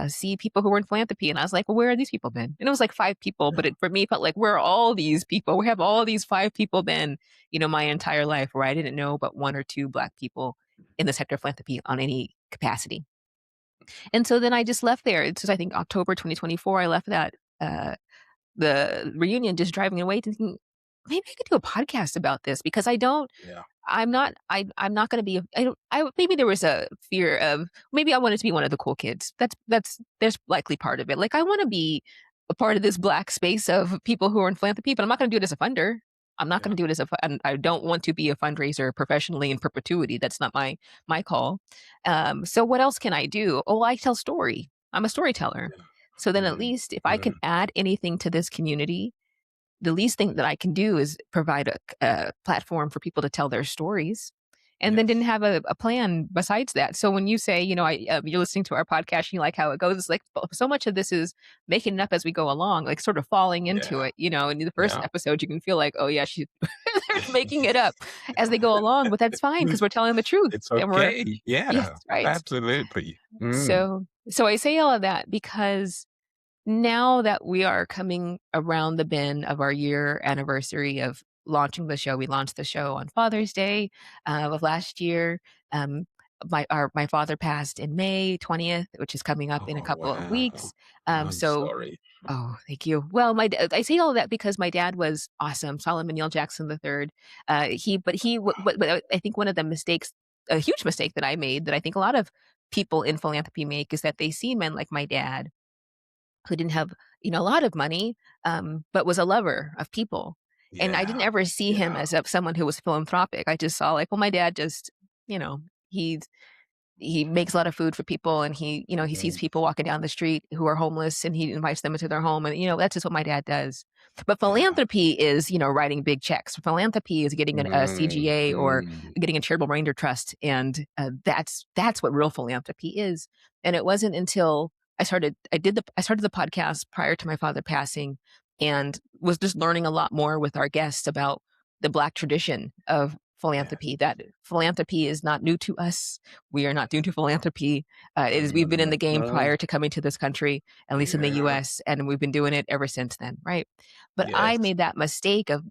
see people who were in philanthropy. And I was like, well, where have these people been? And it was like 5 people, but Yeah. for me, it felt like, where are all these people? Where have all these 5 people been, my entire life, where I didn't know but one or two Black people in the sector of philanthropy on any capacity. And so then I just left there. It's just, I think, October 2024, I left uh, the reunion, just driving away thinking, maybe I could do a podcast about this, because Yeah. I'm not gonna be maybe there was a fear of, maybe I wanted to be one of the cool kids. There's likely part of it. Like, I wanna be a part of this Black space of people who are in philanthropy, but I'm not gonna do it as a funder. I'm not Yeah. gonna do it as a and I don't want to be a fundraiser professionally in perpetuity. That's not my call. So what else can I do? Oh, I tell story. I'm a storyteller. Yeah. So then at Mm, least if I can mm, add anything to this community, the least thing that I can do is provide a platform for people to tell their stories, and then didn't yes. have a plan besides that. So when you say, you're listening to our podcast, and you like how it goes, it's like so much of this is making it up as we go along, like sort of falling into Yeah. it. In the first Yeah. episode, you can feel like, oh yeah, she's they're making it up as they go along, but that's fine because we're telling the truth, It's and we're okay. yes, Yeah, right. absolutely. Mm, So I say all of that because now that we are coming around the bend of our year anniversary of launching the show, we launched the show on Father's Day of last year. Um, my father passed in May 20th, which is coming up in a oh, couple of wow. weeks. I'm So sorry. oh, thank you. Well, I say all that because my dad was awesome, Solomon Neil Jackson III. But I think one of the mistakes, a huge mistake that I made, that I think a lot of people in philanthropy make, is that they see men like my dad who didn't have, a lot of money, but was a lover of people. And I didn't Yeah. ever see him Yeah. as someone who was philanthropic. I just saw like, well, my dad just, he's he makes a lot of food for people, and he sees Mm, people walking down the street who are homeless, and he invites them into their home, and that's just what my dad does. But yeah. philanthropy is writing big checks. Philanthropy is getting a Mm, CGA or mm, getting a charitable remainder trust, and that's what real philanthropy is. And it wasn't until I started the podcast prior to my father passing, and was just learning a lot more with our guests about the Black tradition of yes. philanthropy. That philanthropy is not new to us. We are not new to philanthropy. We've been in Mm, the game mm, prior to coming to this country, at least in the yeah. U.S., and we've been doing it ever since then, right? But I Yes. made that mistake of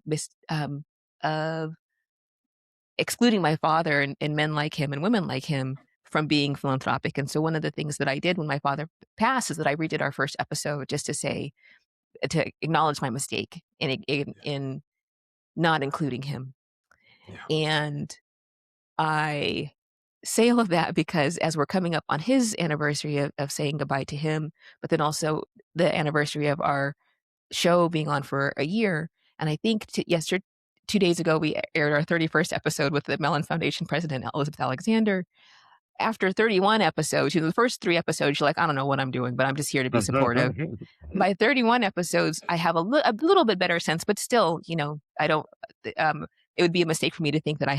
excluding my father and men like him and women like him from being philanthropic. And so one of the things that I did when my father passed is that I redid our first episode just to acknowledge my mistake in not including him. Yeah. And I say all of that because as we're coming up on his anniversary of saying goodbye to him, but then also the anniversary of our show being on for a year, and I think 2 days ago we aired our 31st episode with the Mellon Foundation president Elizabeth Alexander. After 31 episodes, the first 3 episodes, you're like, I don't know what I'm doing, but I'm just here to be supportive. By 31 episodes, I have a little bit better sense, but still, I don't. Um, it would be a mistake for me to think that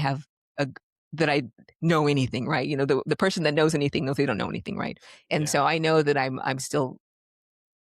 a that I know anything, right? The person that knows anything knows they don't know anything, right? And Yeah. so I know that I'm still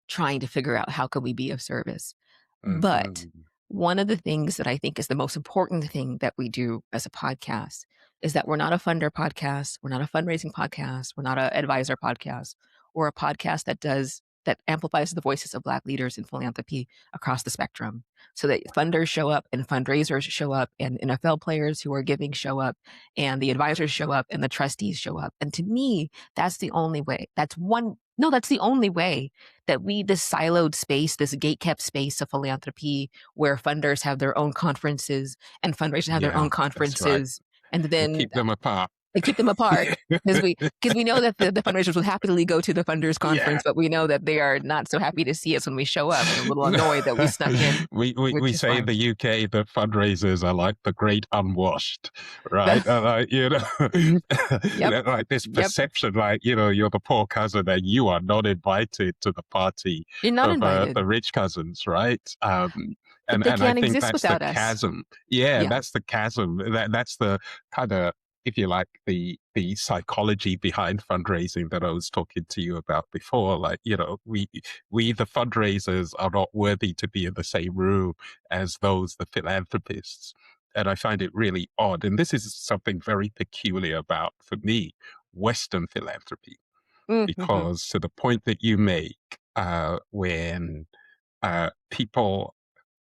trying to figure out how can we be of service. But Mhm. one of the things that I think is the most important thing that we do as a podcast is that we're not a funder podcast, we're not a fundraising podcast, we're not an advisor podcast, or a podcast that amplifies the voices of Black leaders in philanthropy across the spectrum. So that funders show up and fundraisers show up and NFL players who are giving show up and the advisors show up and the trustees show up. And to me, that's the only way. That's the only way that this siloed space, this gate-kept space of philanthropy where funders have their own conferences and fundraisers have their Yeah, own that's right. conferences, and And then keep them apart. they keep them apart because we know that the fundraisers will happily go to the funders Yeah. conference, but we know that they are not so happy to see us when we show up and a little annoyed that we snuck in, We which is say in fine. the UK that fundraisers are like the great unwashed, right? Like, Yep, like this yep. perception, like, you're the poor cousin and you are not invited to the party You're not of invited, the rich cousins, right? but they And I can't think exist that's the without us. chasm. Yeah, Yeah. that's the chasm. That's the kind of, if you like, the psychology behind fundraising that I was talking to you about before. Like, we the fundraisers are not worthy to be in the same room as the philanthropists. And I find it really odd. And this is something very peculiar about, for me, Western philanthropy, Mm-hmm. because to the point that you make, when people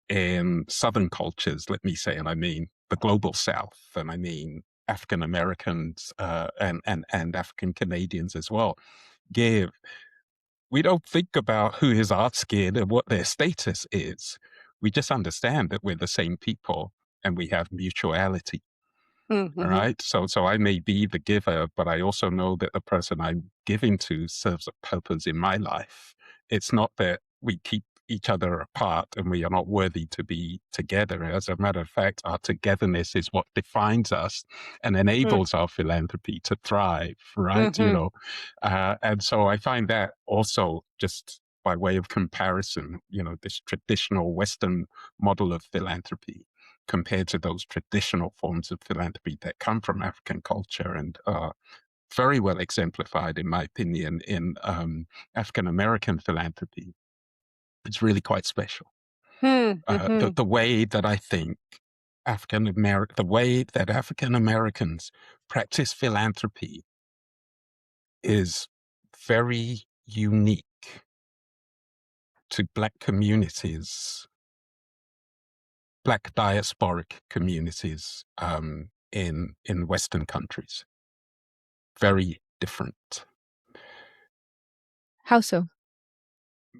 in Southern cultures, let me say, and I mean the global South, and I mean African Americans and African Canadians as well, give. We don't think about who is our skin and what their status is. We just understand that we're the same people and we have mutuality. All Mm-hmm. right. So I may be the giver, but I also know that the person I'm giving to serves a purpose in my life. It's not that we keep each other apart and we are not worthy to be together. As a matter of fact, our togetherness is what defines us and enables our philanthropy to thrive, right? You Mm-hmm. know, and so I find that also just by way of comparison, you know, this traditional Western model of philanthropy compared to those traditional forms of philanthropy that come from African culture and very well exemplified, in my opinion, in African American philanthropy. It's really quite special. Mm-hmm. The way that I think the way that African Americans practice philanthropy is very unique to Black communities, Black diasporic communities in Western countries. Very different. How so?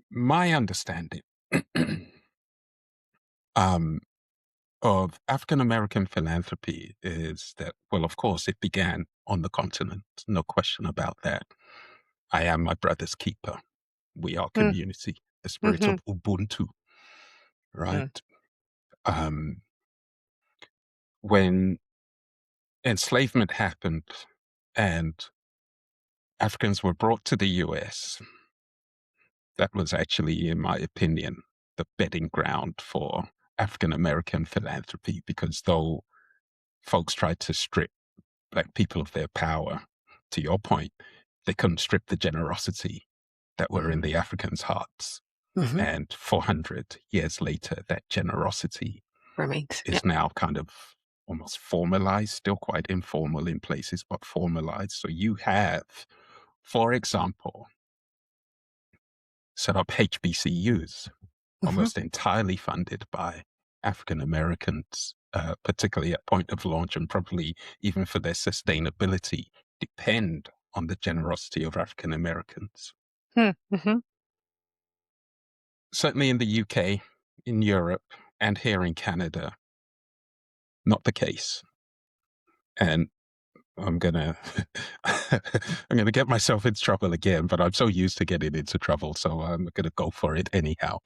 My understanding of African American philanthropy is that, well, of course, it began on the continent, no question about that. I am my brother's keeper. We are community, the spirit Mm-hmm. of Ubuntu, right? Um, when enslavement happened and Africans were brought to the US, that was actually, in my opinion, the bedding ground for African American philanthropy, because though folks tried to strip Black people of their power, to your point, they couldn't strip the generosity that were in the Africans' hearts. Mm-hmm. And 400 years later, that generosity Remains. Yeah. is now kind of almost formalized, still quite informal in places, but formalized. So you have, for example, set up HBCUs, Mm-hmm. almost entirely funded by African Americans, particularly at point of launch, and probably even for their sustainability, depend on the generosity of African Americans. Mm-hmm. Certainly in the UK, in Europe, and here in Canada, not the case. And I'm gonna I'm gonna get myself into trouble again, but I'm so used to getting into trouble, so I'm gonna go for it anyhow.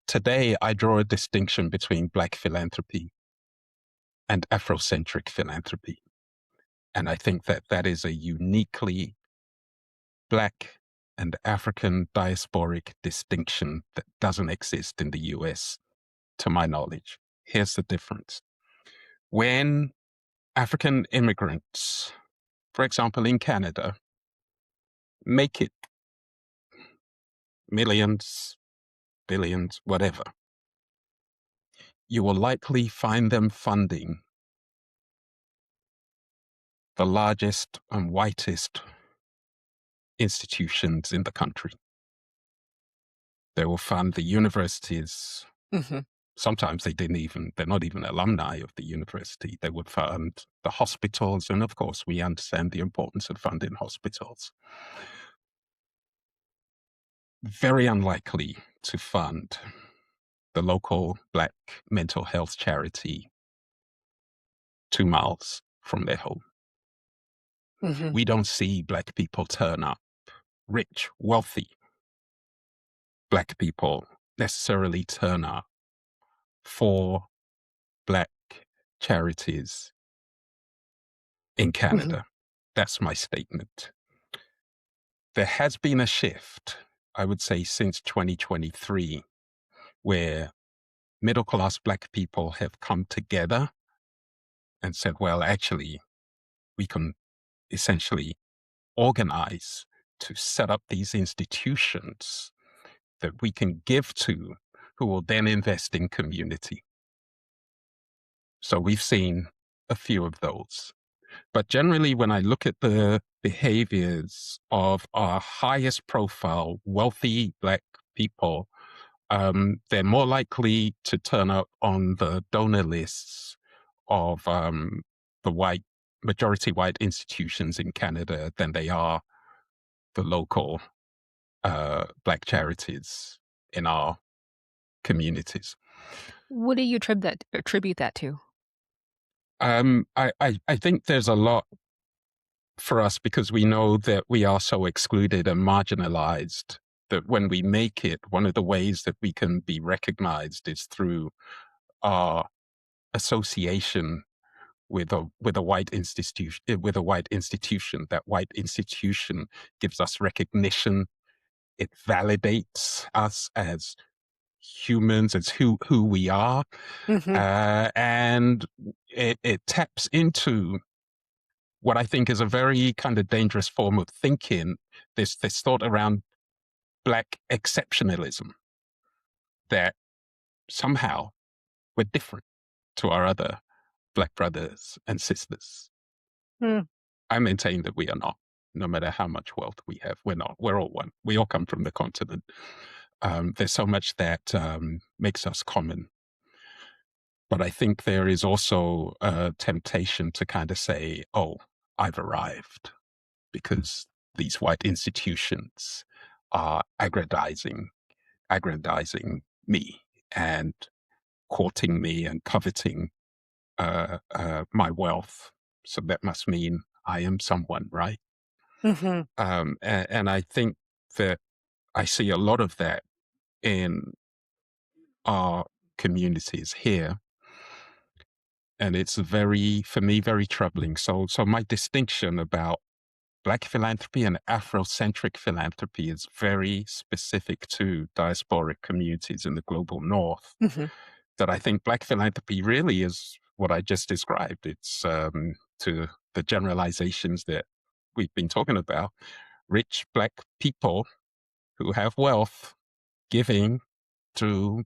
Today, I draw a distinction between Black philanthropy and Afrocentric philanthropy. And I think that that is a uniquely Black and African diasporic distinction that doesn't exist in the US, to my knowledge. Here's the difference. When African immigrants, for example, in Canada, make it millions, billions, whatever, you will likely find them funding the largest and whitest institutions in the country. They will fund the universities. Mm-hmm. Sometimes they're not even alumni of the university. They would fund the hospitals. And of course, we understand the importance of funding hospitals. Very unlikely to fund the local Black mental health charity 2 miles from their home. Mm-hmm. We don't see Black people turn up, rich, wealthy Black people necessarily turn up for Black charities in Mm-hmm. Canada. That's my statement. There has been a shift, I would say, since 2023, where middle class Black people have come together and said, well, actually, we can essentially organize to set up these institutions that we can give to, who will then invest in community. So we've seen a few of those. But generally, when I look at the behaviors of our highest profile, wealthy Black people, they're more likely to turn up on the donor lists of the majority white institutions in Canada than they are the local Black charities in our communities. What do you attribute that to? I think there's a lot for us because we know that we are so excluded and marginalized that when we make it, one of the ways that we can be recognized is through our association with a white institution. That white institution gives us recognition. It validates us as humans, as who we are, Mhm. and it taps into what I think is a very kind of dangerous form of thinking. This thought around Black exceptionalism, that somehow we're different to our other Black brothers and sisters. Mm. I maintain that we are not. No matter how much wealth we have, we're not. We're all one. We all come from the continent. There's so much that makes us common. But I think there is also a temptation to kind of say, oh, I've arrived, because these white institutions are aggrandizing me and courting me and coveting my wealth. So that must mean I am someone, right? Mhm. And I think that I see a lot of that in our communities here. And it's for me, very troubling. So my distinction about Black philanthropy and Afrocentric philanthropy is very specific to diasporic communities in the global North. Mhm. That I think Black philanthropy really is what I just described. It's to the generalizations that we've been talking about. Rich Black people who have wealth giving to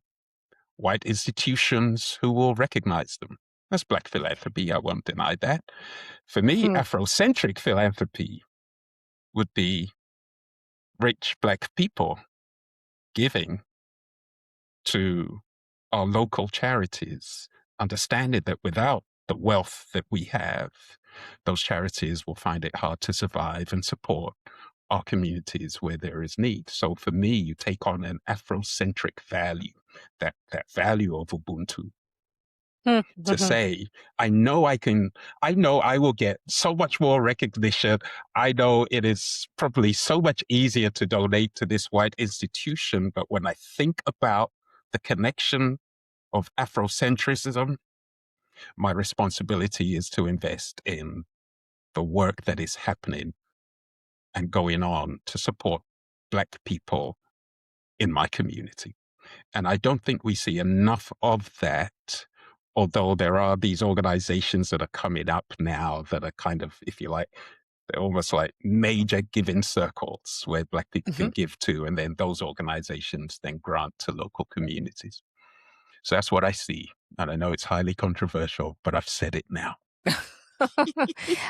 white institutions who will recognize them. That's Black philanthropy. I won't deny that. For me, Hmm. Afrocentric philanthropy would be rich Black people giving to our local charities, understanding that without the wealth that we have, those charities will find it hard to survive and support our communities where there is need. So for me, you take on an Afrocentric value, that value of Ubuntu, Hmm. to Mhm. say, I know I will get so much more recognition. I know it is probably so much easier to donate to this white institution. But when I think about the connection of Afrocentrism, my responsibility is to invest in the work that is happening and going on to support Black people in my community. And I don't think we see enough of that, although there are these organizations that are coming up now that are kind of, if you like, they're almost like major giving circles where Black people can Mhm. give to, and then those organizations then grant to local communities. So that's what I see. And I know it's highly controversial, but I've said it now.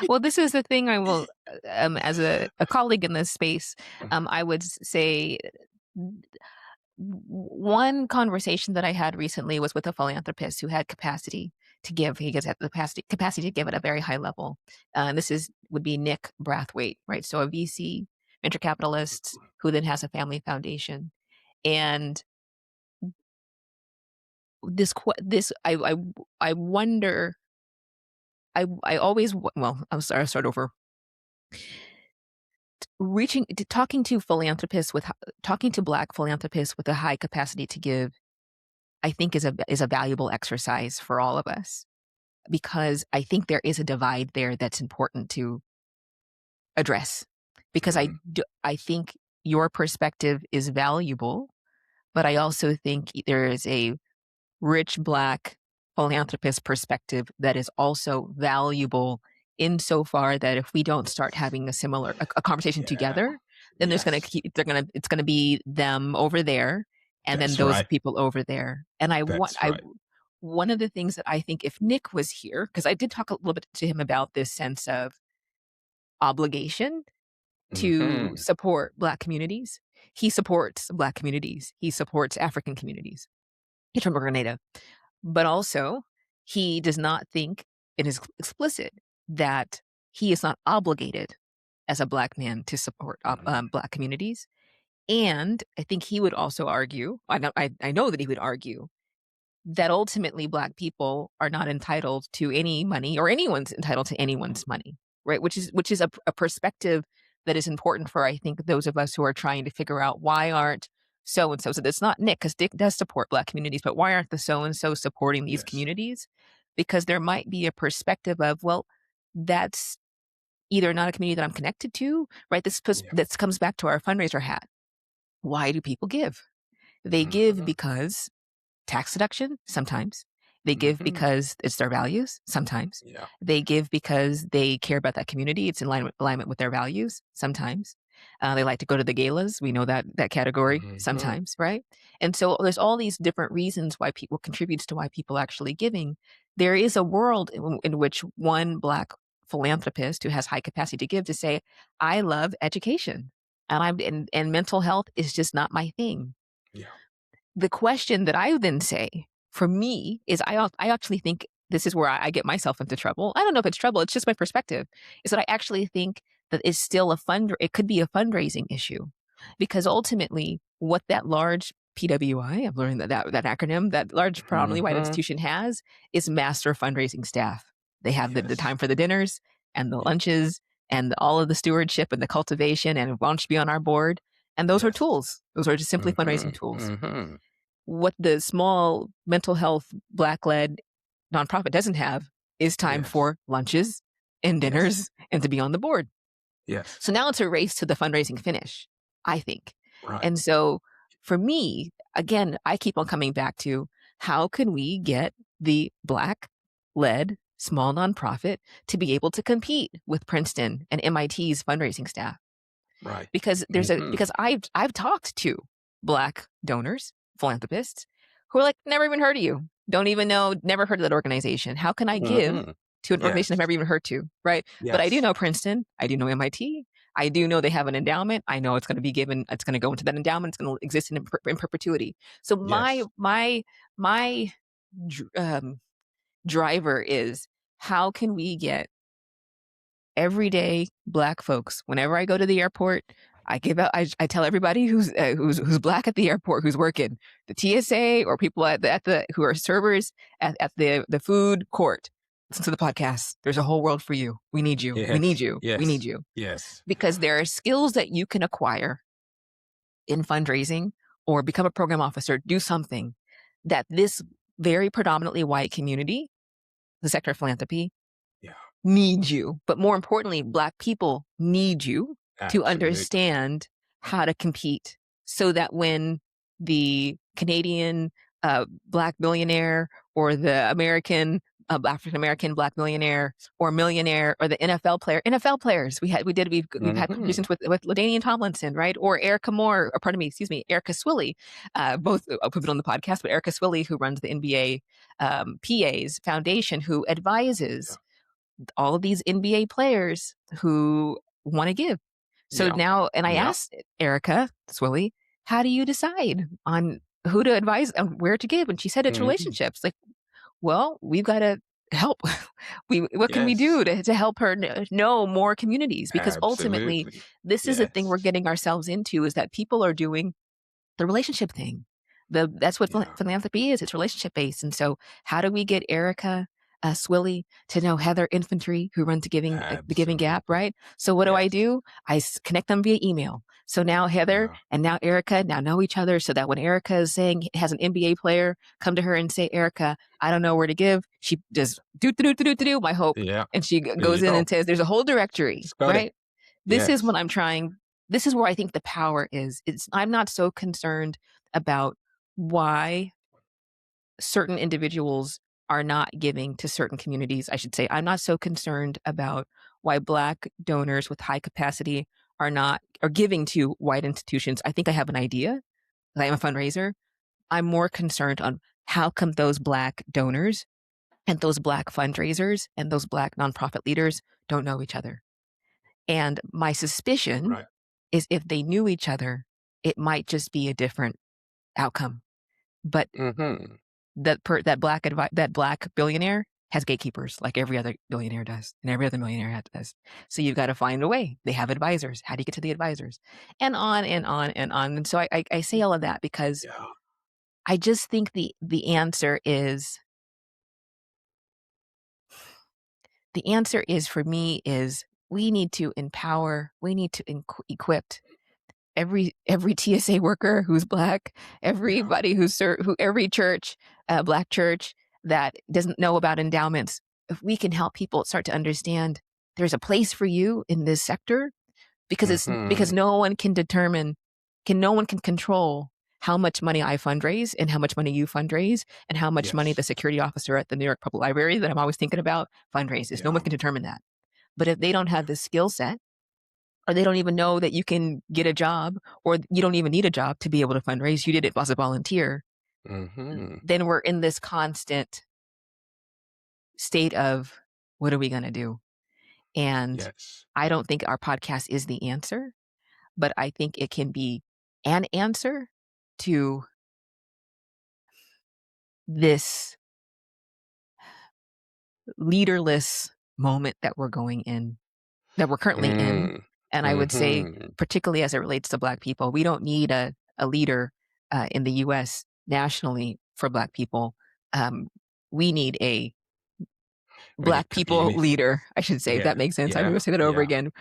Well, this is the thing I will, as a colleague in this space, I would say one conversation that I had recently was with a philanthropist who had capacity to give. He gets at the capacity to give at a very high level. And this would be Nick Brathwaite, right? So a VC, venture capitalist who then has a family foundation. And this I wonder. I always well, I'm sorry. I'll start over. Talking to philanthropists talking to Black philanthropists with a high capacity to give, I think is a valuable exercise for all of us, because I think there is a divide there that's important to address. Because Mm, I think your perspective is valuable, but I also think there is a rich Black philanthropist perspective that is also valuable, insofar that if we don't start having a conversation yeah. together, then Yes. it's gonna be them over there, and then That's those right. people over there. And That's right. one of the things that I think, if Nick was here, because I did talk a little bit to him about this sense of obligation to Hmm. support Black communities. He supports Black communities. He supports African communities. He's from Grenada. But also, he does not think it is explicit that he is not obligated as a Black man to support Black communities. And I think he would also argue, I know that he would argue, that ultimately Black people are not entitled to any money, or anyone's entitled to anyone's money, right? Which is a perspective that is important for, I think, those of us who are trying to figure out why aren't so-and-so, so it's not Nick, because Dick does support Black communities, but why aren't the so-and-so supporting these Yes. communities? Because there might be a perspective of, well, that's either not a community that I'm connected to, right? Yeah. This comes back to our fundraiser hat. Why do people give? They give Mhm. because tax deduction sometimes. They give Mhm. because it's their values sometimes. Yeah. They give because they care about that community. It's in alignment with their values sometimes. They like to go to the galas. We know that category Mhm. sometimes, right? And so there's all these different reasons why people contributes to why people actually giving. There is a world in which one Black philanthropist who has high capacity to give to say, I love education and mental health is just not my thing. Yeah. The question that I then say for me is I actually think this is where I get myself into trouble. I don't know if it's trouble, it's just my perspective, is that I actually think that it's still it could be a fundraising issue. Because ultimately, what that large PWI, I'm learning that acronym, that large predominantly white Mhm. institution has is master fundraising staff. They have the Yes. time for the dinners and the Yeah. lunches and all of the stewardship and the cultivation and want to be on our board. And those are Yes. tools. Those are just simply fundraising Mhm. tools. Mhm. What the small mental health Black-led nonprofit doesn't have is time Yes. for lunches and Yes. dinners and to be on the board. Yes. So now it's a race to the fundraising finish, I think. Right. And so for me, again, I keep on coming back to how can we get the Black-led small nonprofit to be able to compete with Princeton and MIT's fundraising staff? Right. Because Mhm. because I've talked to Black donors, philanthropists, who are like, never even heard of you, don't even know, never heard of that organization. How can I give Mhm. to an organization I've Yes. never even heard to, right? But I do Yes. know Princeton, I do know MIT, I do know they have an endowment. I know it's going to be given, it's going to go into that endowment, it's going to exist in perpetuity. So Yes. my driver is how can we get everyday Black folks. Whenever I go to the airport, I give out. I tell everybody who's Black at the airport, who's working the TSA or people at the who are servers at the food court. Listen to the podcast. There's a whole world for you. We need you. We need Yes. you. We need Yes. you Yes. because there are skills that you can acquire in fundraising or become a program officer. Do something that this very predominantly white community, the sector of philanthropy, Yeah. need you. But more importantly, Black people need you to Absolutely. understand how to compete so that when the Canadian Black billionaire or the American African American Black millionaire or millionaire or the NFL players, we've had Mhm. conversations with LaDainian Tomlinson, right? Or Erica Moore, or pardon me, excuse me, Erica Swilly, both I'll put it on the podcast, but Erica Swilly, who runs the NBA PA's foundation, who Yeah. advises all of these NBA players who want to give. So Yeah. now, and I Yeah. asked Erica Swilly, how do you decide on who to advise and where to give? And she said it's Mhm. relationships. Like, well, we've got to help. What can we do Yes. to help her know more communities? Because ultimately, Absolutely. this is the thing we're Yes. getting ourselves into is that people are doing the relationship thing. That's what Yeah. philanthropy is. It's relationship based. And so, how do we get Erica Swilly to know Heather Infantry, who runs the Giving Gap, Absolutely. right? So, what Yes. do? Connect them via email. So now Heather Yeah. and now Erica now know each other, so that when Erica is saying has an NBA player come to her and say, Erica, I don't know where to give, she does do my hope, Yeah. and she There you goes in go. and says, there's a whole directory, Just got it. right? This is Yes. what I'm trying. This is where I think the power is. I'm not so concerned about why certain individuals are not giving to certain communities. I should say, I'm not so concerned about why Black donors with high capacity are giving to white institutions. I think I have an idea. I am a fundraiser. I'm more concerned on how come those Black donors and those Black fundraisers and those Black nonprofit leaders don't know each other. And my suspicion Right. is if they knew each other, it might just be a different outcome. But Mhm. that Black billionaire has gatekeepers like every other billionaire does, and every other millionaire does. So you've got to find a way. They have advisors. How do you get to the advisors? And on and on and on. And so I say all of that because Yeah. I just think the answer is for me is we need to empower, we need to equip every TSA worker who's Black, Yeah. everybody every church, Black church that doesn't know about endowments. If we can help people start to understand there's a place for you in this sector, because Hmm. no one can control how much money I fundraise and how much money you fundraise and how much money the Yes. security officer at the New York Public Library that I'm always thinking about fundraises. No one Yeah. can determine that. But if they don't have the skill set, or they don't even know that you can get a job, or you don't even need a job to be able to fundraise, you did it as a volunteer, Hmm. then we're in this constant state of, what are we going to do? And Yes. I don't think our podcast is the answer, but I think it can be an answer to this leaderless moment that we're currently in. Mm. And I would say, Hmm. particularly as it relates to Black people, we don't need a leader in the US nationally for Black people. Um, we need a We need Black people community. leader, I should say, if that Yeah. makes sense. I'm Yeah. going to say that over Yeah. again.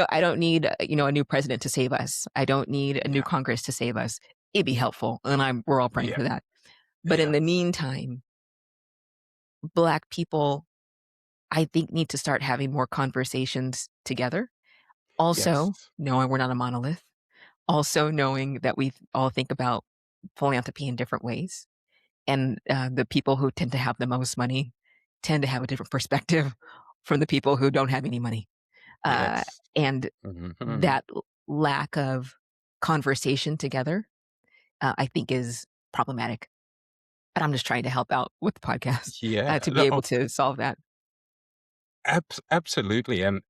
I don't need, a new president to save us. I don't need a new Yeah. Congress to save us. It'd be helpful. And we're all praying Yeah. for that. But in Yeah. the meantime, Black people, I think, need to start having more conversations together. Also, Yes. knowing we're not a monolith. Also knowing that we all think about philanthropy in different ways. And the people who tend to have the most money tend to have a different perspective from the people who don't have any money. Uh, Yes. and Hmm. that lack of conversation together, I think, is problematic. And I'm just trying to help out with the podcast Yeah. to be No, able to solve that. absolutely. And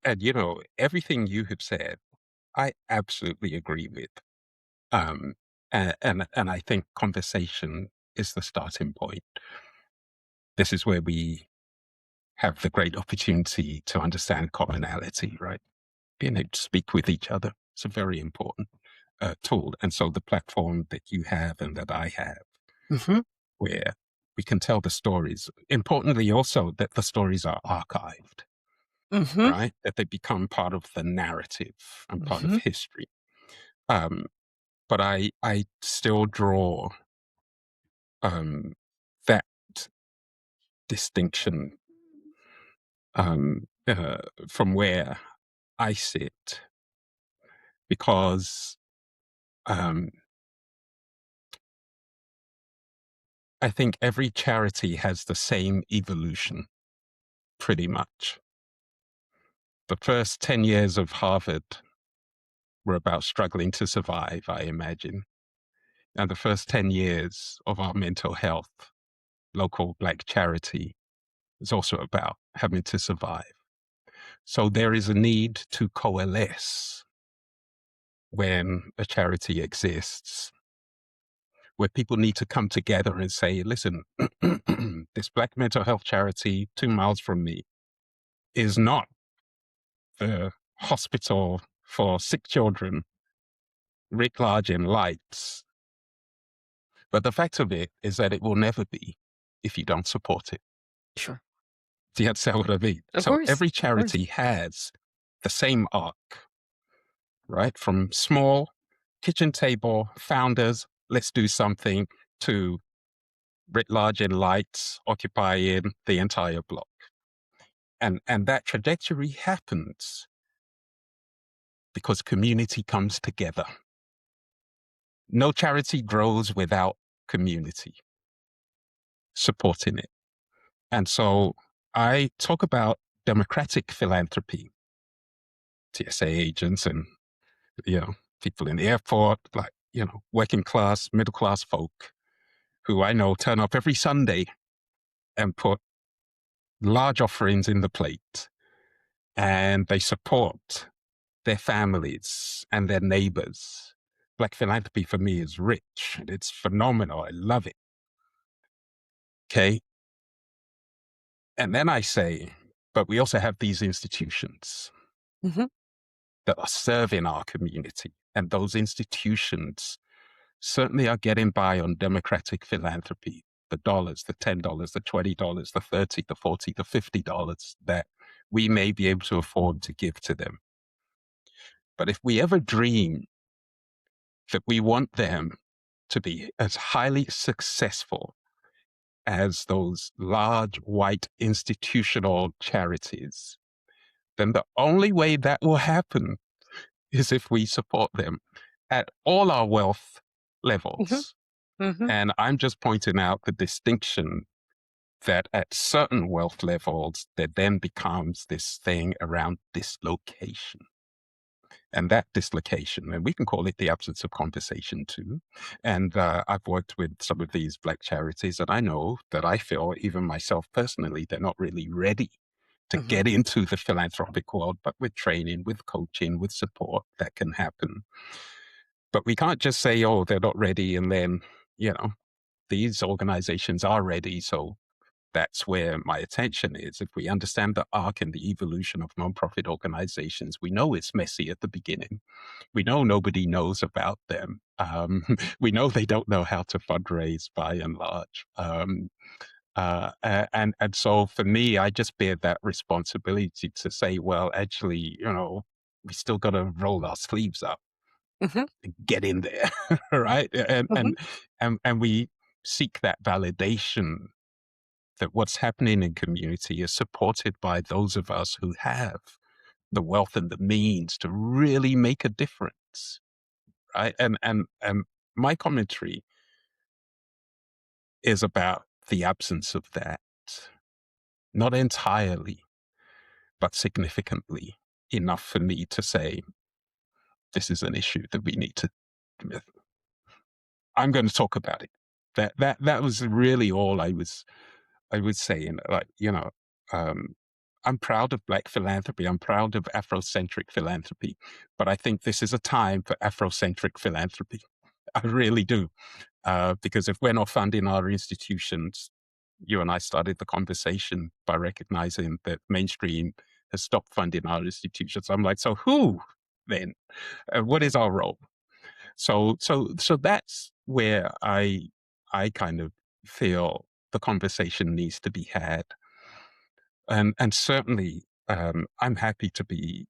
everything you have said, I absolutely agree with. Um, and I think conversation is the starting point. This is where we have the great opportunity to understand commonality, right? Being able to speak with each other. It's a very important tool. And so the platform that you have and that I have, Hmm. where we can tell the stories, importantly also that the stories are archived, Hmm. right? That they become part of the narrative and part of Hmm. history. Um, but I still draw um, that distinction from where I sit because um, I think every charity has the same evolution, pretty much. The first 10 years of Harvard were about struggling to survive, I imagine. And the first 10 years of our mental health, local Black charity, is also about having to survive. So there is a need to coalesce when a charity exists, where people need to come together and say, listen, this Black mental health charity 2 miles from me is not the hospital for sick children writ large in lights. But the fact of it is that it will never be if you don't support it. Sure. Do you understand what I mean? Of So course. every Of course. charity has the same arc, right? From small kitchen table founders, let's do something, to writ large in lights, occupying the entire block. And that trajectory happens because community comes together. No charity grows without community supporting it. And so I talk about democratic philanthropy, TSA agents and, people in the airport, like, working class, middle class folk who I know turn up every Sunday and put large offerings in the plate, and they support their families and their neighbors. Black philanthropy for me is rich. It's phenomenal. I love it. Okay. And then I say, but we also have these institutions Hmm. that are serving our community. And those institutions certainly are getting by on democratic philanthropy. The dollars, the $10, the $20, the $30, the $40, the $50 that we may be able to afford to give to them. But if we ever dream that we want them to be as highly successful as those large white institutional charities, then the only way that will happen is if we support them at all our wealth Mhm, levels. mhm, And I'm just pointing out the distinction that at certain wealth levels, there then becomes this thing around dislocation. And that dislocation, and we can call it the absence of conversation too. And I've worked with some of these Black charities, and I know that I feel, even myself personally, they're not really ready to mhm, get into the philanthropic world, but with training, with coaching, with support, that can happen. But we can't just say, oh, they're not ready, and then, you know, these organizations are ready. So that's where my attention is. If we understand the arc and the evolution of nonprofit organizations, we know it's messy at the beginning. We know nobody knows about them. We know they don't know how to fundraise by and large. And so for me, I just bear that responsibility to say, well, actually, we still got to roll our sleeves up mhm, and get in there, right? mhm, And we seek that validation that what's happening in community is supported by those of us who have the wealth and the means to really make a difference, right? And my commentary is about the absence of that, not entirely, but significantly enough for me to say this is an issue that we need to. I'm going to talk about it. That was really all I would say. And um, I'm proud of Black philanthropy. I'm proud of Afrocentric philanthropy, but I think this is a time for Afrocentric philanthropy. I really do, because if we're not funding our institutions, you and I started the conversation by recognizing that mainstream has stopped funding our institutions. I'm like, so who then? What is our role? So that's where I kind of feel the conversation needs to be had, and certainly I'm happy to be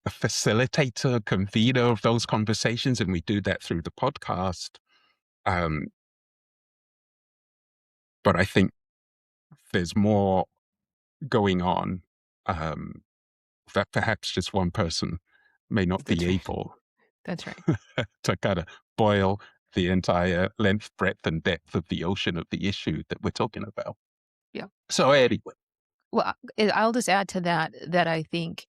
a facilitator, convener of those conversations, and we do that through the podcast. Um, but I think there's more going on, um, that perhaps just one person may not be that's right, able that's right, to kind of boil the entire length, breadth, and depth of the ocean of the issue that we're talking about. yeah. So anyway, Well, I'll just add to that, that I think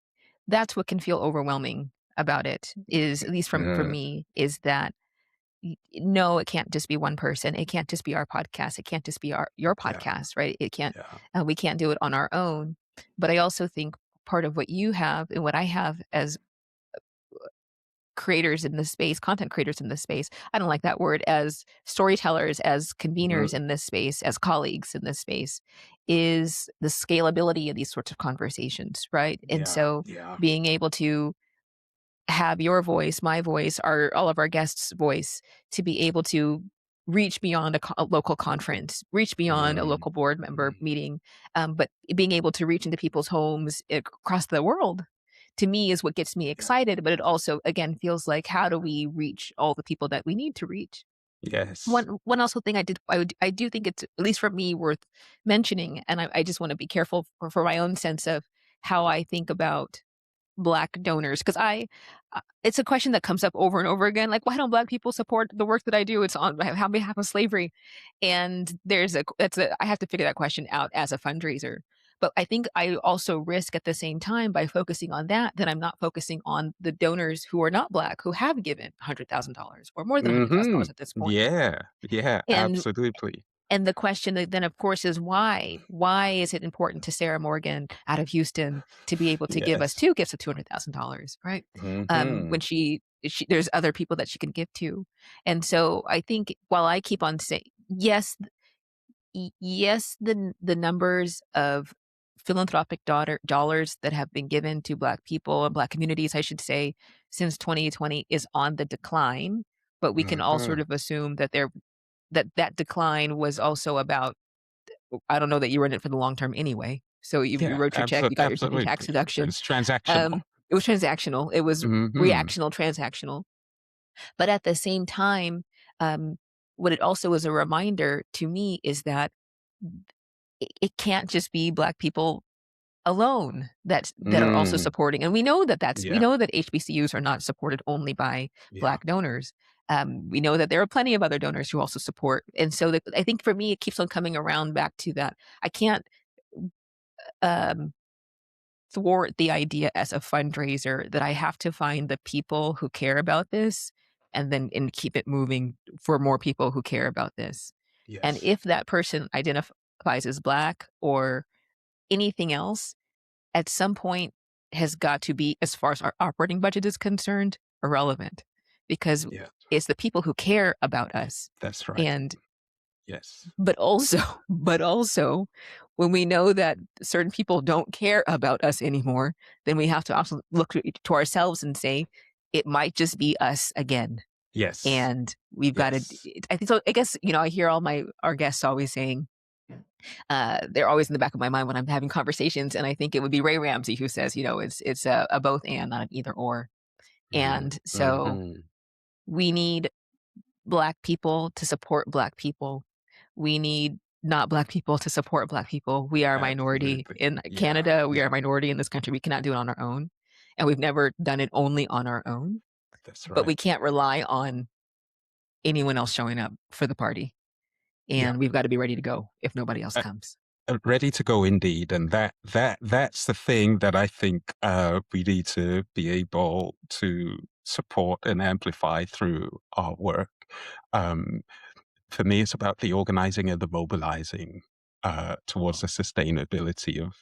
that's what can feel overwhelming about it is, at least from for uh, me, is that no, it can't just be one person. It can't just be our podcast. It can't just be your yeah, podcast, right? It can't, yeah, we can't do it on our own. But I also think part of what you have and what I have as creators in this space, content creators in this space, I don't like that word, as storytellers, as conveners mhm, in this space, as colleagues in this space, is the scalability of these sorts of conversations, right? And yeah, so yeah, being able to have your voice, my voice, all of our guests' voice to be able to reach beyond a local conference, reach beyond a mm, local board member mm, meeting, but being able to reach into people's homes across the world, to me, is what gets me yeah, excited. But it also, again, feels like, how do we reach all the people that we need to reach? yes, One also thing I do think it's, at least for me, worth mentioning, and I just want to be careful for my own sense of how I think about Black donors, 'cause it's a question that comes up over and over again, like, "Why don't Black people support the work that I do? It's on behalf of slavery." And I have to figure that question out as a fundraiser. But I think I also risk, at the same time, by focusing on that I'm not focusing on the donors who are not Black, who have given $100,000 or more than $100,000 mhm, at this point. yeah, yeah, And absolutely, and the question then, of course, is why? Why is it important to Sarah Morgan out of Houston to be able to give us yes, 2 gifts of $200,000, right? mhm, When there's other people that she can give to. And so I think, while I keep on saying, yes, yes, the numbers of philanthropic dollars that have been given to Black people and Black communities, I should say, since 2020 is on the decline, but we can all sort mhm, of assume that that decline was also about, I don't know that you were in it for the long term anyway. So you Yeah, wrote your check, you got your absolutely. tax deduction. It's transactional. It was transactional. It was Mhm. reactional, transactional. But at the same time, um, what it also was a reminder to me is that it can't just be Black people alone that are also Mm. supporting, and we Yeah, know that HBCUs are not supported only by yeah, Black donors. We know that there are plenty of other donors who also support, and so I think for me, it keeps on coming around back to that. I can't, um, thwart the idea as a fundraiser that I have to find the people who care about this and keep it moving for more people who care about this. And yes, if that person identifies as Black or anything else, at some point has got to be, as far as our operating budget is concerned, irrelevant because yeah, it's the people who care about us. that's right. And Yes, but also but also when we know that certain people don't care about us anymore, then we have to also look to ourselves and say, it might just be us again. yes, And we've got to, yes. I think so. I guess, I hear our guests always saying, they're always in the back of my mind when I'm having conversations. And I think it would be Ray Ramsey who says, it's a both and, not an either or. Mhm, And so mhm. we need Black people to support Black people. We need not Black people to support Black people. We are a minority Absolutely. in Yeah, Canada. We are yeah, a minority in this country. We cannot do it on our own. And we've never done it only on our own, that's but right. we can't rely on anyone else showing up for the party. Yeah. And we've got to be ready to go if nobody else comes. Ready to go indeed, and that's the thing that I think we need to be able to support and amplify through our work. Um, for me, it's about the organizing and the mobilizing towards the sustainability of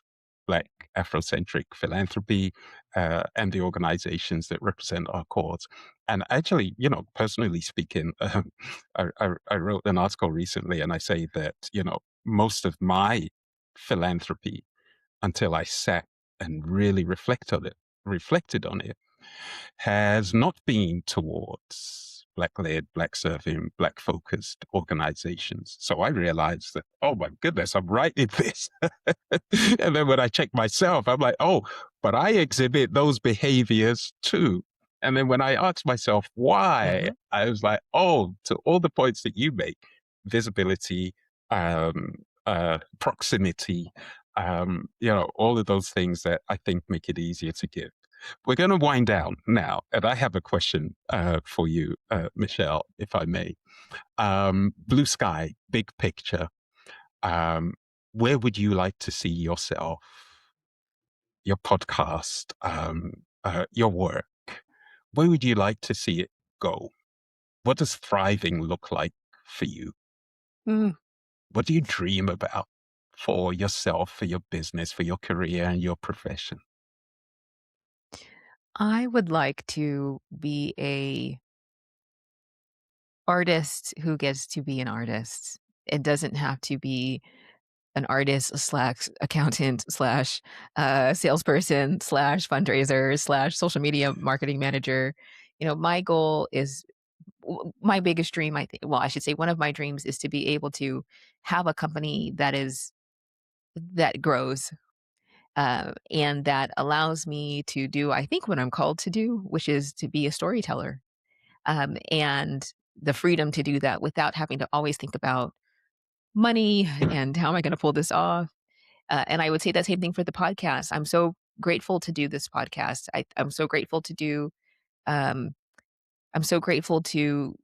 Black Afrocentric philanthropy and the organizations that represent our cause. And actually, personally speaking, I wrote an article recently and I say that, most of my philanthropy until I sat and really reflected on it, has not been towards Black-led, Black-serving, Black-focused organizations. So I realized that, oh my goodness, I'm right in this. And then when I check myself, I'm like, oh, but I exhibit those behaviors too. And then when I asked myself why, Mhm. I was like, oh, to all the points that you make, visibility, proximity, all of those things that I think make it easier to give. We're going to wind down now, and I have a question for you, Michelle, if I may. Blue sky, big picture. Um, where would you like to see yourself, your podcast, your work? Where would you like to see it go? What does thriving look like for you? Mm. What do you dream about for yourself, for your business, for your career and your profession? I would like to be a artist who gets to be an artist. It doesn't have to be an artist slash accountant slash salesperson slash fundraiser slash social media marketing manager. My goal is my biggest dream. I think, well, I should say one of my dreams is to be able to have a company that grows and that allows me to do, I think, what I'm called to do, which is to be a storyteller, and the freedom to do that without having to always think about money and how am I going to pull this off. And I would say that same thing for the podcast. I'm so grateful to do this podcast. I'm so grateful to do. Um, I'm so grateful to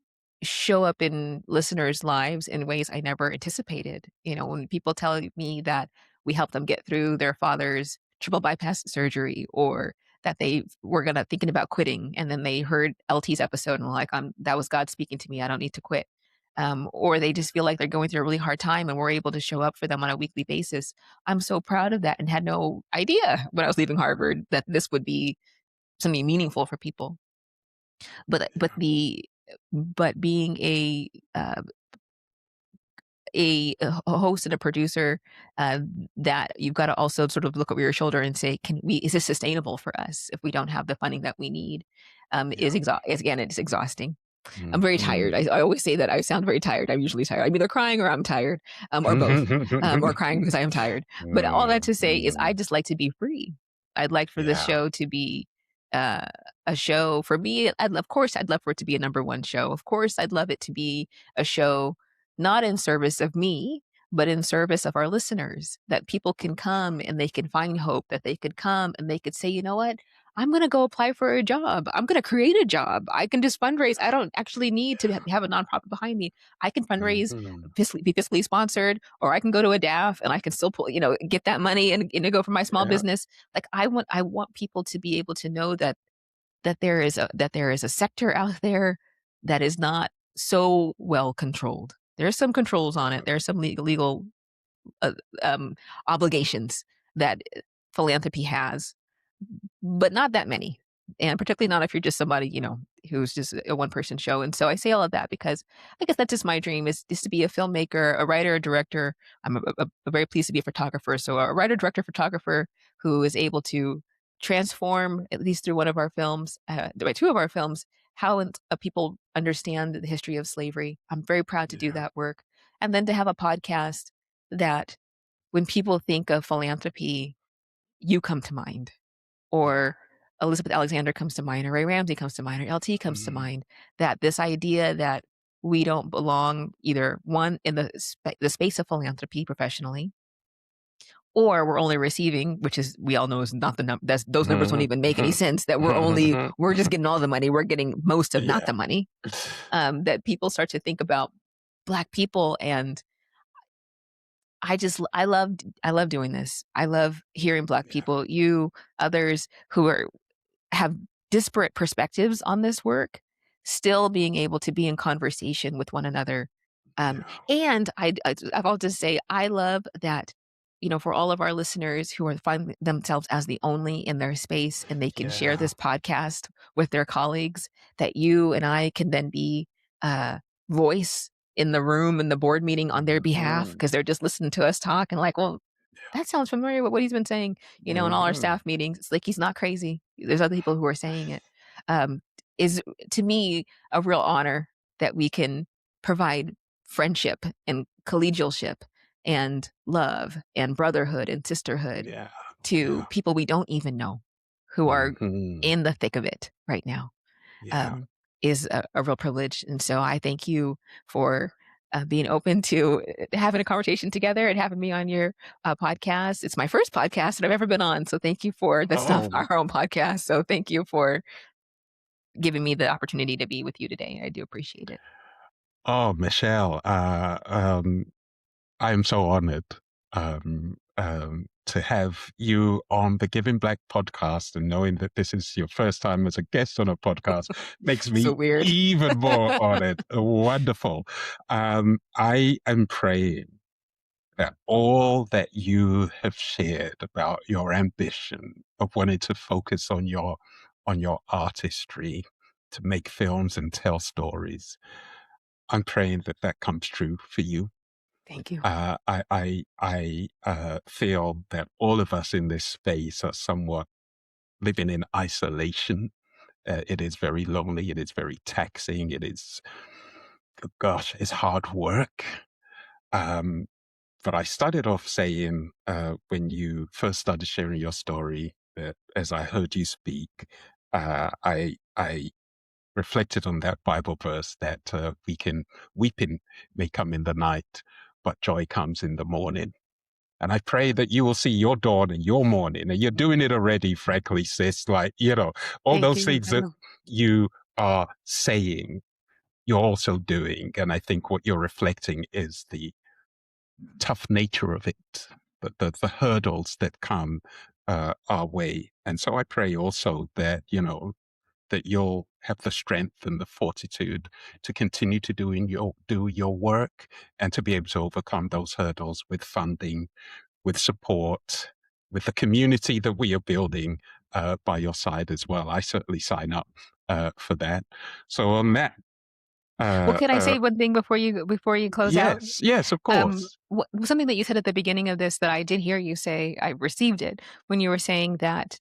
show up in listeners' lives in ways I never anticipated. When people tell me that we helped them get through their father's triple bypass surgery or that they were gonna thinking about quitting and then they heard LT's episode and were like, that was God speaking to me. I don't need to quit. Or they just feel like they're going through a really hard time and we're able to show up for them on a weekly basis. I'm so proud of that and had no idea when I was leaving Harvard that this would be something meaningful for people. But being a host and a producer, uh, that you've got to also sort of look over your shoulder and say, is this sustainable for us if we don't have the funding that we need? Yeah. Again, it's exhausting. I'm very tired. I always say that I sound very tired. I'm usually tired. I'm either crying or I'm tired, or both, or crying because I am tired. But all that to say is I just like to be free. I'd like for this Yeah. show to be uh, a show for me. Of course, I'd love for it to be a number one show. Of course, I'd love it to be a show not in service of me, but in service of our listeners, that people can come and they can find hope, that they could come and they could say, you know what? I'm going to go apply for a job. I'm going to create a job. I can just fundraise. I don't actually need to have a nonprofit behind me. I can fundraise, Mhm. be fiscally sponsored, or I can go to a DAF and I can still pull, get that money and go for my small Yeah. business. Like I want people to be able to know that there is a sector out there that is not so well controlled. There's some controls on it. There's some legal uh, obligations that philanthropy has, but not that many. And particularly not if you're just somebody, who's just a one person show. And so I say all of that because I guess that's just my dream is to be a filmmaker, a writer, a director. I'm very pleased to be a photographer. So a writer, director, photographer who is able to transform, at least through one of our films, two of our films, how people understand the history of slavery. I'm very proud to do Yeah. that work. And then to have a podcast that when people think of philanthropy, you come to mind, Yeah. or Elizabeth Alexander comes to mind, or Ray Ramsey comes to mind, or LT comes to Mm. mind, that this idea that we don't belong either one in the space of philanthropy professionally, or we're only receiving, which is we all know is not the number. Those numbers don't even make any sense. That we're just getting all the money. We're getting most of not Yeah. the money. That people start to think about Black people, and I love doing this. I love hearing Black Yeah. people, you, others who have disparate perspectives on this work, still being able to be in conversation with one another. Yeah. And I've all to say, I love that, for all of our listeners who are finding themselves as the only in their space and they can share Yeah. this podcast with their colleagues, that you and I can then be a voice in the room, in the board meeting on their behalf, Mhm. because they're just listening to us talk and like, well, that sounds familiar with what he's been saying, in all our Mhm. staff meetings. It's like he's not crazy. There's other people who are saying it. Um, is to me a real honor that we can provide friendship and collegialship and love and brotherhood and sisterhood Yeah. to Yeah. people we don't even know, who are Mhm. in the thick of it right now, Yeah. um, is a real privilege. And so I thank you for being open to having a conversation together and having me on your podcast. It's my first podcast that I've ever been on. So thank you for that's not Oh. our own podcast. So thank you for giving me the opportunity to be with you today. I do appreciate it. Oh, Michelle. I'm so honored to have you on the Giving Black podcast, and knowing that this is your first time as a guest on a podcast makes So me weird. even more honored. Wonderful. I am praying that all that you have shared about your ambition of wanting to focus on your artistry, to make films and tell stories, I'm praying that that comes true for you. Thank you. I feel that all of us in this space are somewhat living in isolation. It is very lonely. It is very taxing. It is, gosh, it's hard work. Um, but I started off saying, when you first started sharing your story, that as I heard you speak, I reflected on that Bible verse that weeping may come in the night, but joy comes in the morning. And I pray that you will see your dawn and your morning, and you're doing it already, frankly, sis. Like, all Thank those you. things I that know. you are saying, you're also doing. And I think what you're reflecting is the tough nature of it, the hurdles that come our way. And so I pray also that, that you'll have the strength and the fortitude to continue to do your work, and to be able to overcome those hurdles with funding, with support, with the community that we are building by your side as well. I certainly sign up for that. So on that, Well, uh, can I uh, say one thing before you close out? yes, of course. Something that you said at the beginning of this that I did hear you say, I received it when you were saying that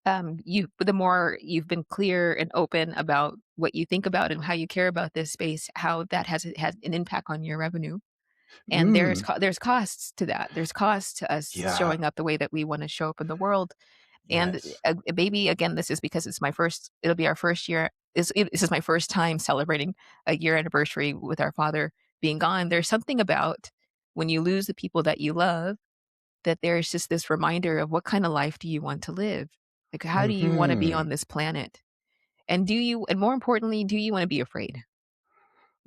the more you've been clear and open about what you think about and how you care about this space, how that has an impact on your revenue. And Mm, there's costs to that. There's costs to us yeah. showing up the way that we want to show up in the world. And Yes. maybe again, this is because it'll be our first year. This is my first time celebrating a year anniversary with our father being gone. There's something about when you lose the people that you love, that there's just this reminder of what kind of life do you want to live? Like, how do you want to be Mm-hmm. on this planet? And more importantly, do you want to be afraid?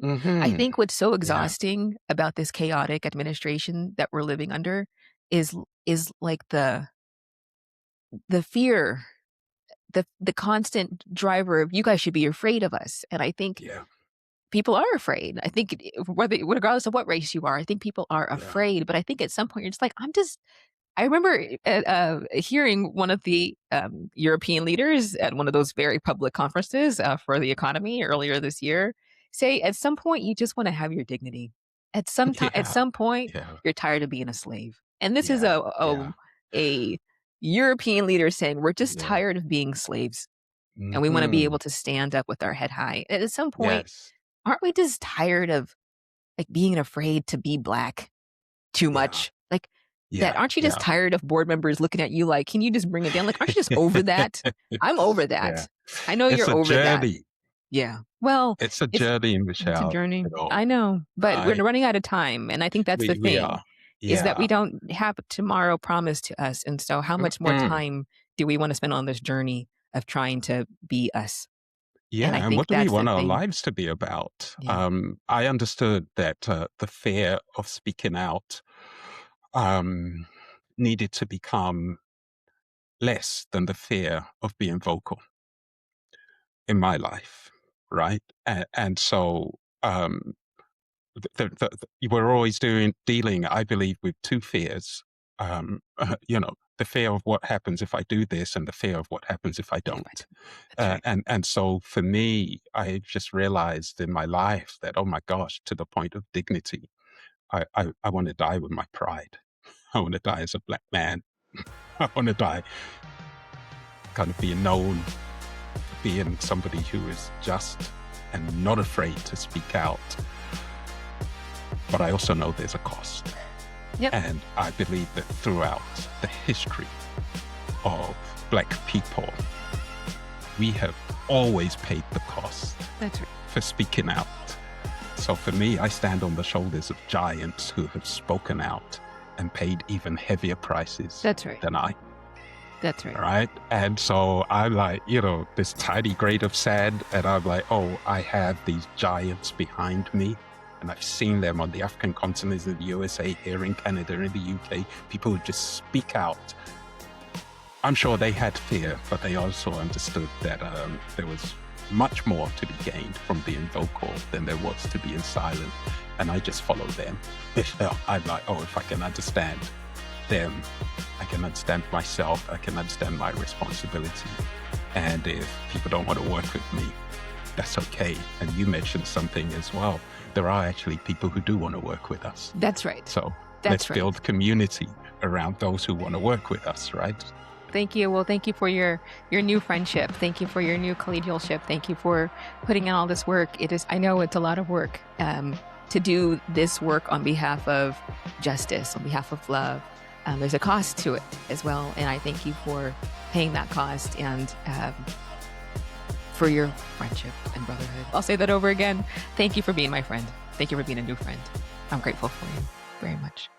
I Mm-hmm. think what's so Yeah. exhausting about this chaotic administration that we're living under is like the fear, the constant driver of, you guys should be afraid of us. And I think Yeah. people are afraid. I think whether regardless of what race you are, I think people are Yeah. afraid. But I think at some point you're just like, I remember hearing one of the European leaders at one of those very public conferences for the economy earlier this year say, at some point, you just want to have your dignity. At Yeah. some point, Yeah. you're tired of being a slave. And this is Yeah. Yeah. a European leader saying, we're just Yeah. tired of being slaves and we want to be Mm-hmm. able to stand up with our head high. And at some point, Yes. aren't we just tired of like being afraid to be black too Yeah. much? Like, that Yeah. aren't you just Yeah. tired of board members looking at you like, "Can you just bring it down?" Like, aren't you just over that? I'm over Yeah. that. I know It's you're a over that. journey. Yeah. Well, It's a it's journey, it's a Michelle, journey. you know, I know, but we're right? running out of time, and I think that's the We thing, are. is that Yeah. we don't have tomorrow promised to us, and so how much more Mm. time do we wanna spend on this journey of trying to be us? And I Yeah, and think what do we that's the want our thing. lives to be about? Yeah. I understood that the fear of speaking out um, needed to become less than the fear of being vocal in my life, right? And so we're always dealing, I believe, with two fears. The fear of what happens if I do this, and the fear of what happens if I If I don't. don't. That's right. And so for me, I just realized in my life that, oh my gosh, to the point of dignity, I want to die with my pride. I want to die as a black man. I want to die kind of being known for being somebody who is just and not afraid to speak out. But I also know there's a cost. Yep. And I believe that throughout the history of Black people, we have always paid the cost That's right. for speaking out. So for me, I stand on the shoulders of giants who have spoken out and paid even heavier prices That's right. than I. That's right. Right. And so I'm like, this tiny grain of sand, and I'm like, oh, I have these giants behind me. And I've seen them on the African continent, in the USA, here in Canada, in the UK, people who just speak out. I'm sure they had fear, but they also understood that there was much more to be gained from being vocal than there was to being silent. And I just follow them. I'm like, oh, if I can understand them, I can understand myself, I can understand my responsibility. And if people don't want to work with me, that's okay. And you mentioned something as well. There are actually people who do want to work with us. That's right. So let's That's right. build community around those who want to work with us, right? Thank you. Well, thank you for your new friendship. Thank you for your new collegialship. Thank you for putting in all this work. I know it's a lot of work to do this work on behalf of justice, on behalf of love. There's a cost to it as well. And I thank you for paying that cost and for your friendship and brotherhood. I'll say that over again. Thank you for being my friend. Thank you for being a new friend. I'm grateful for you very much.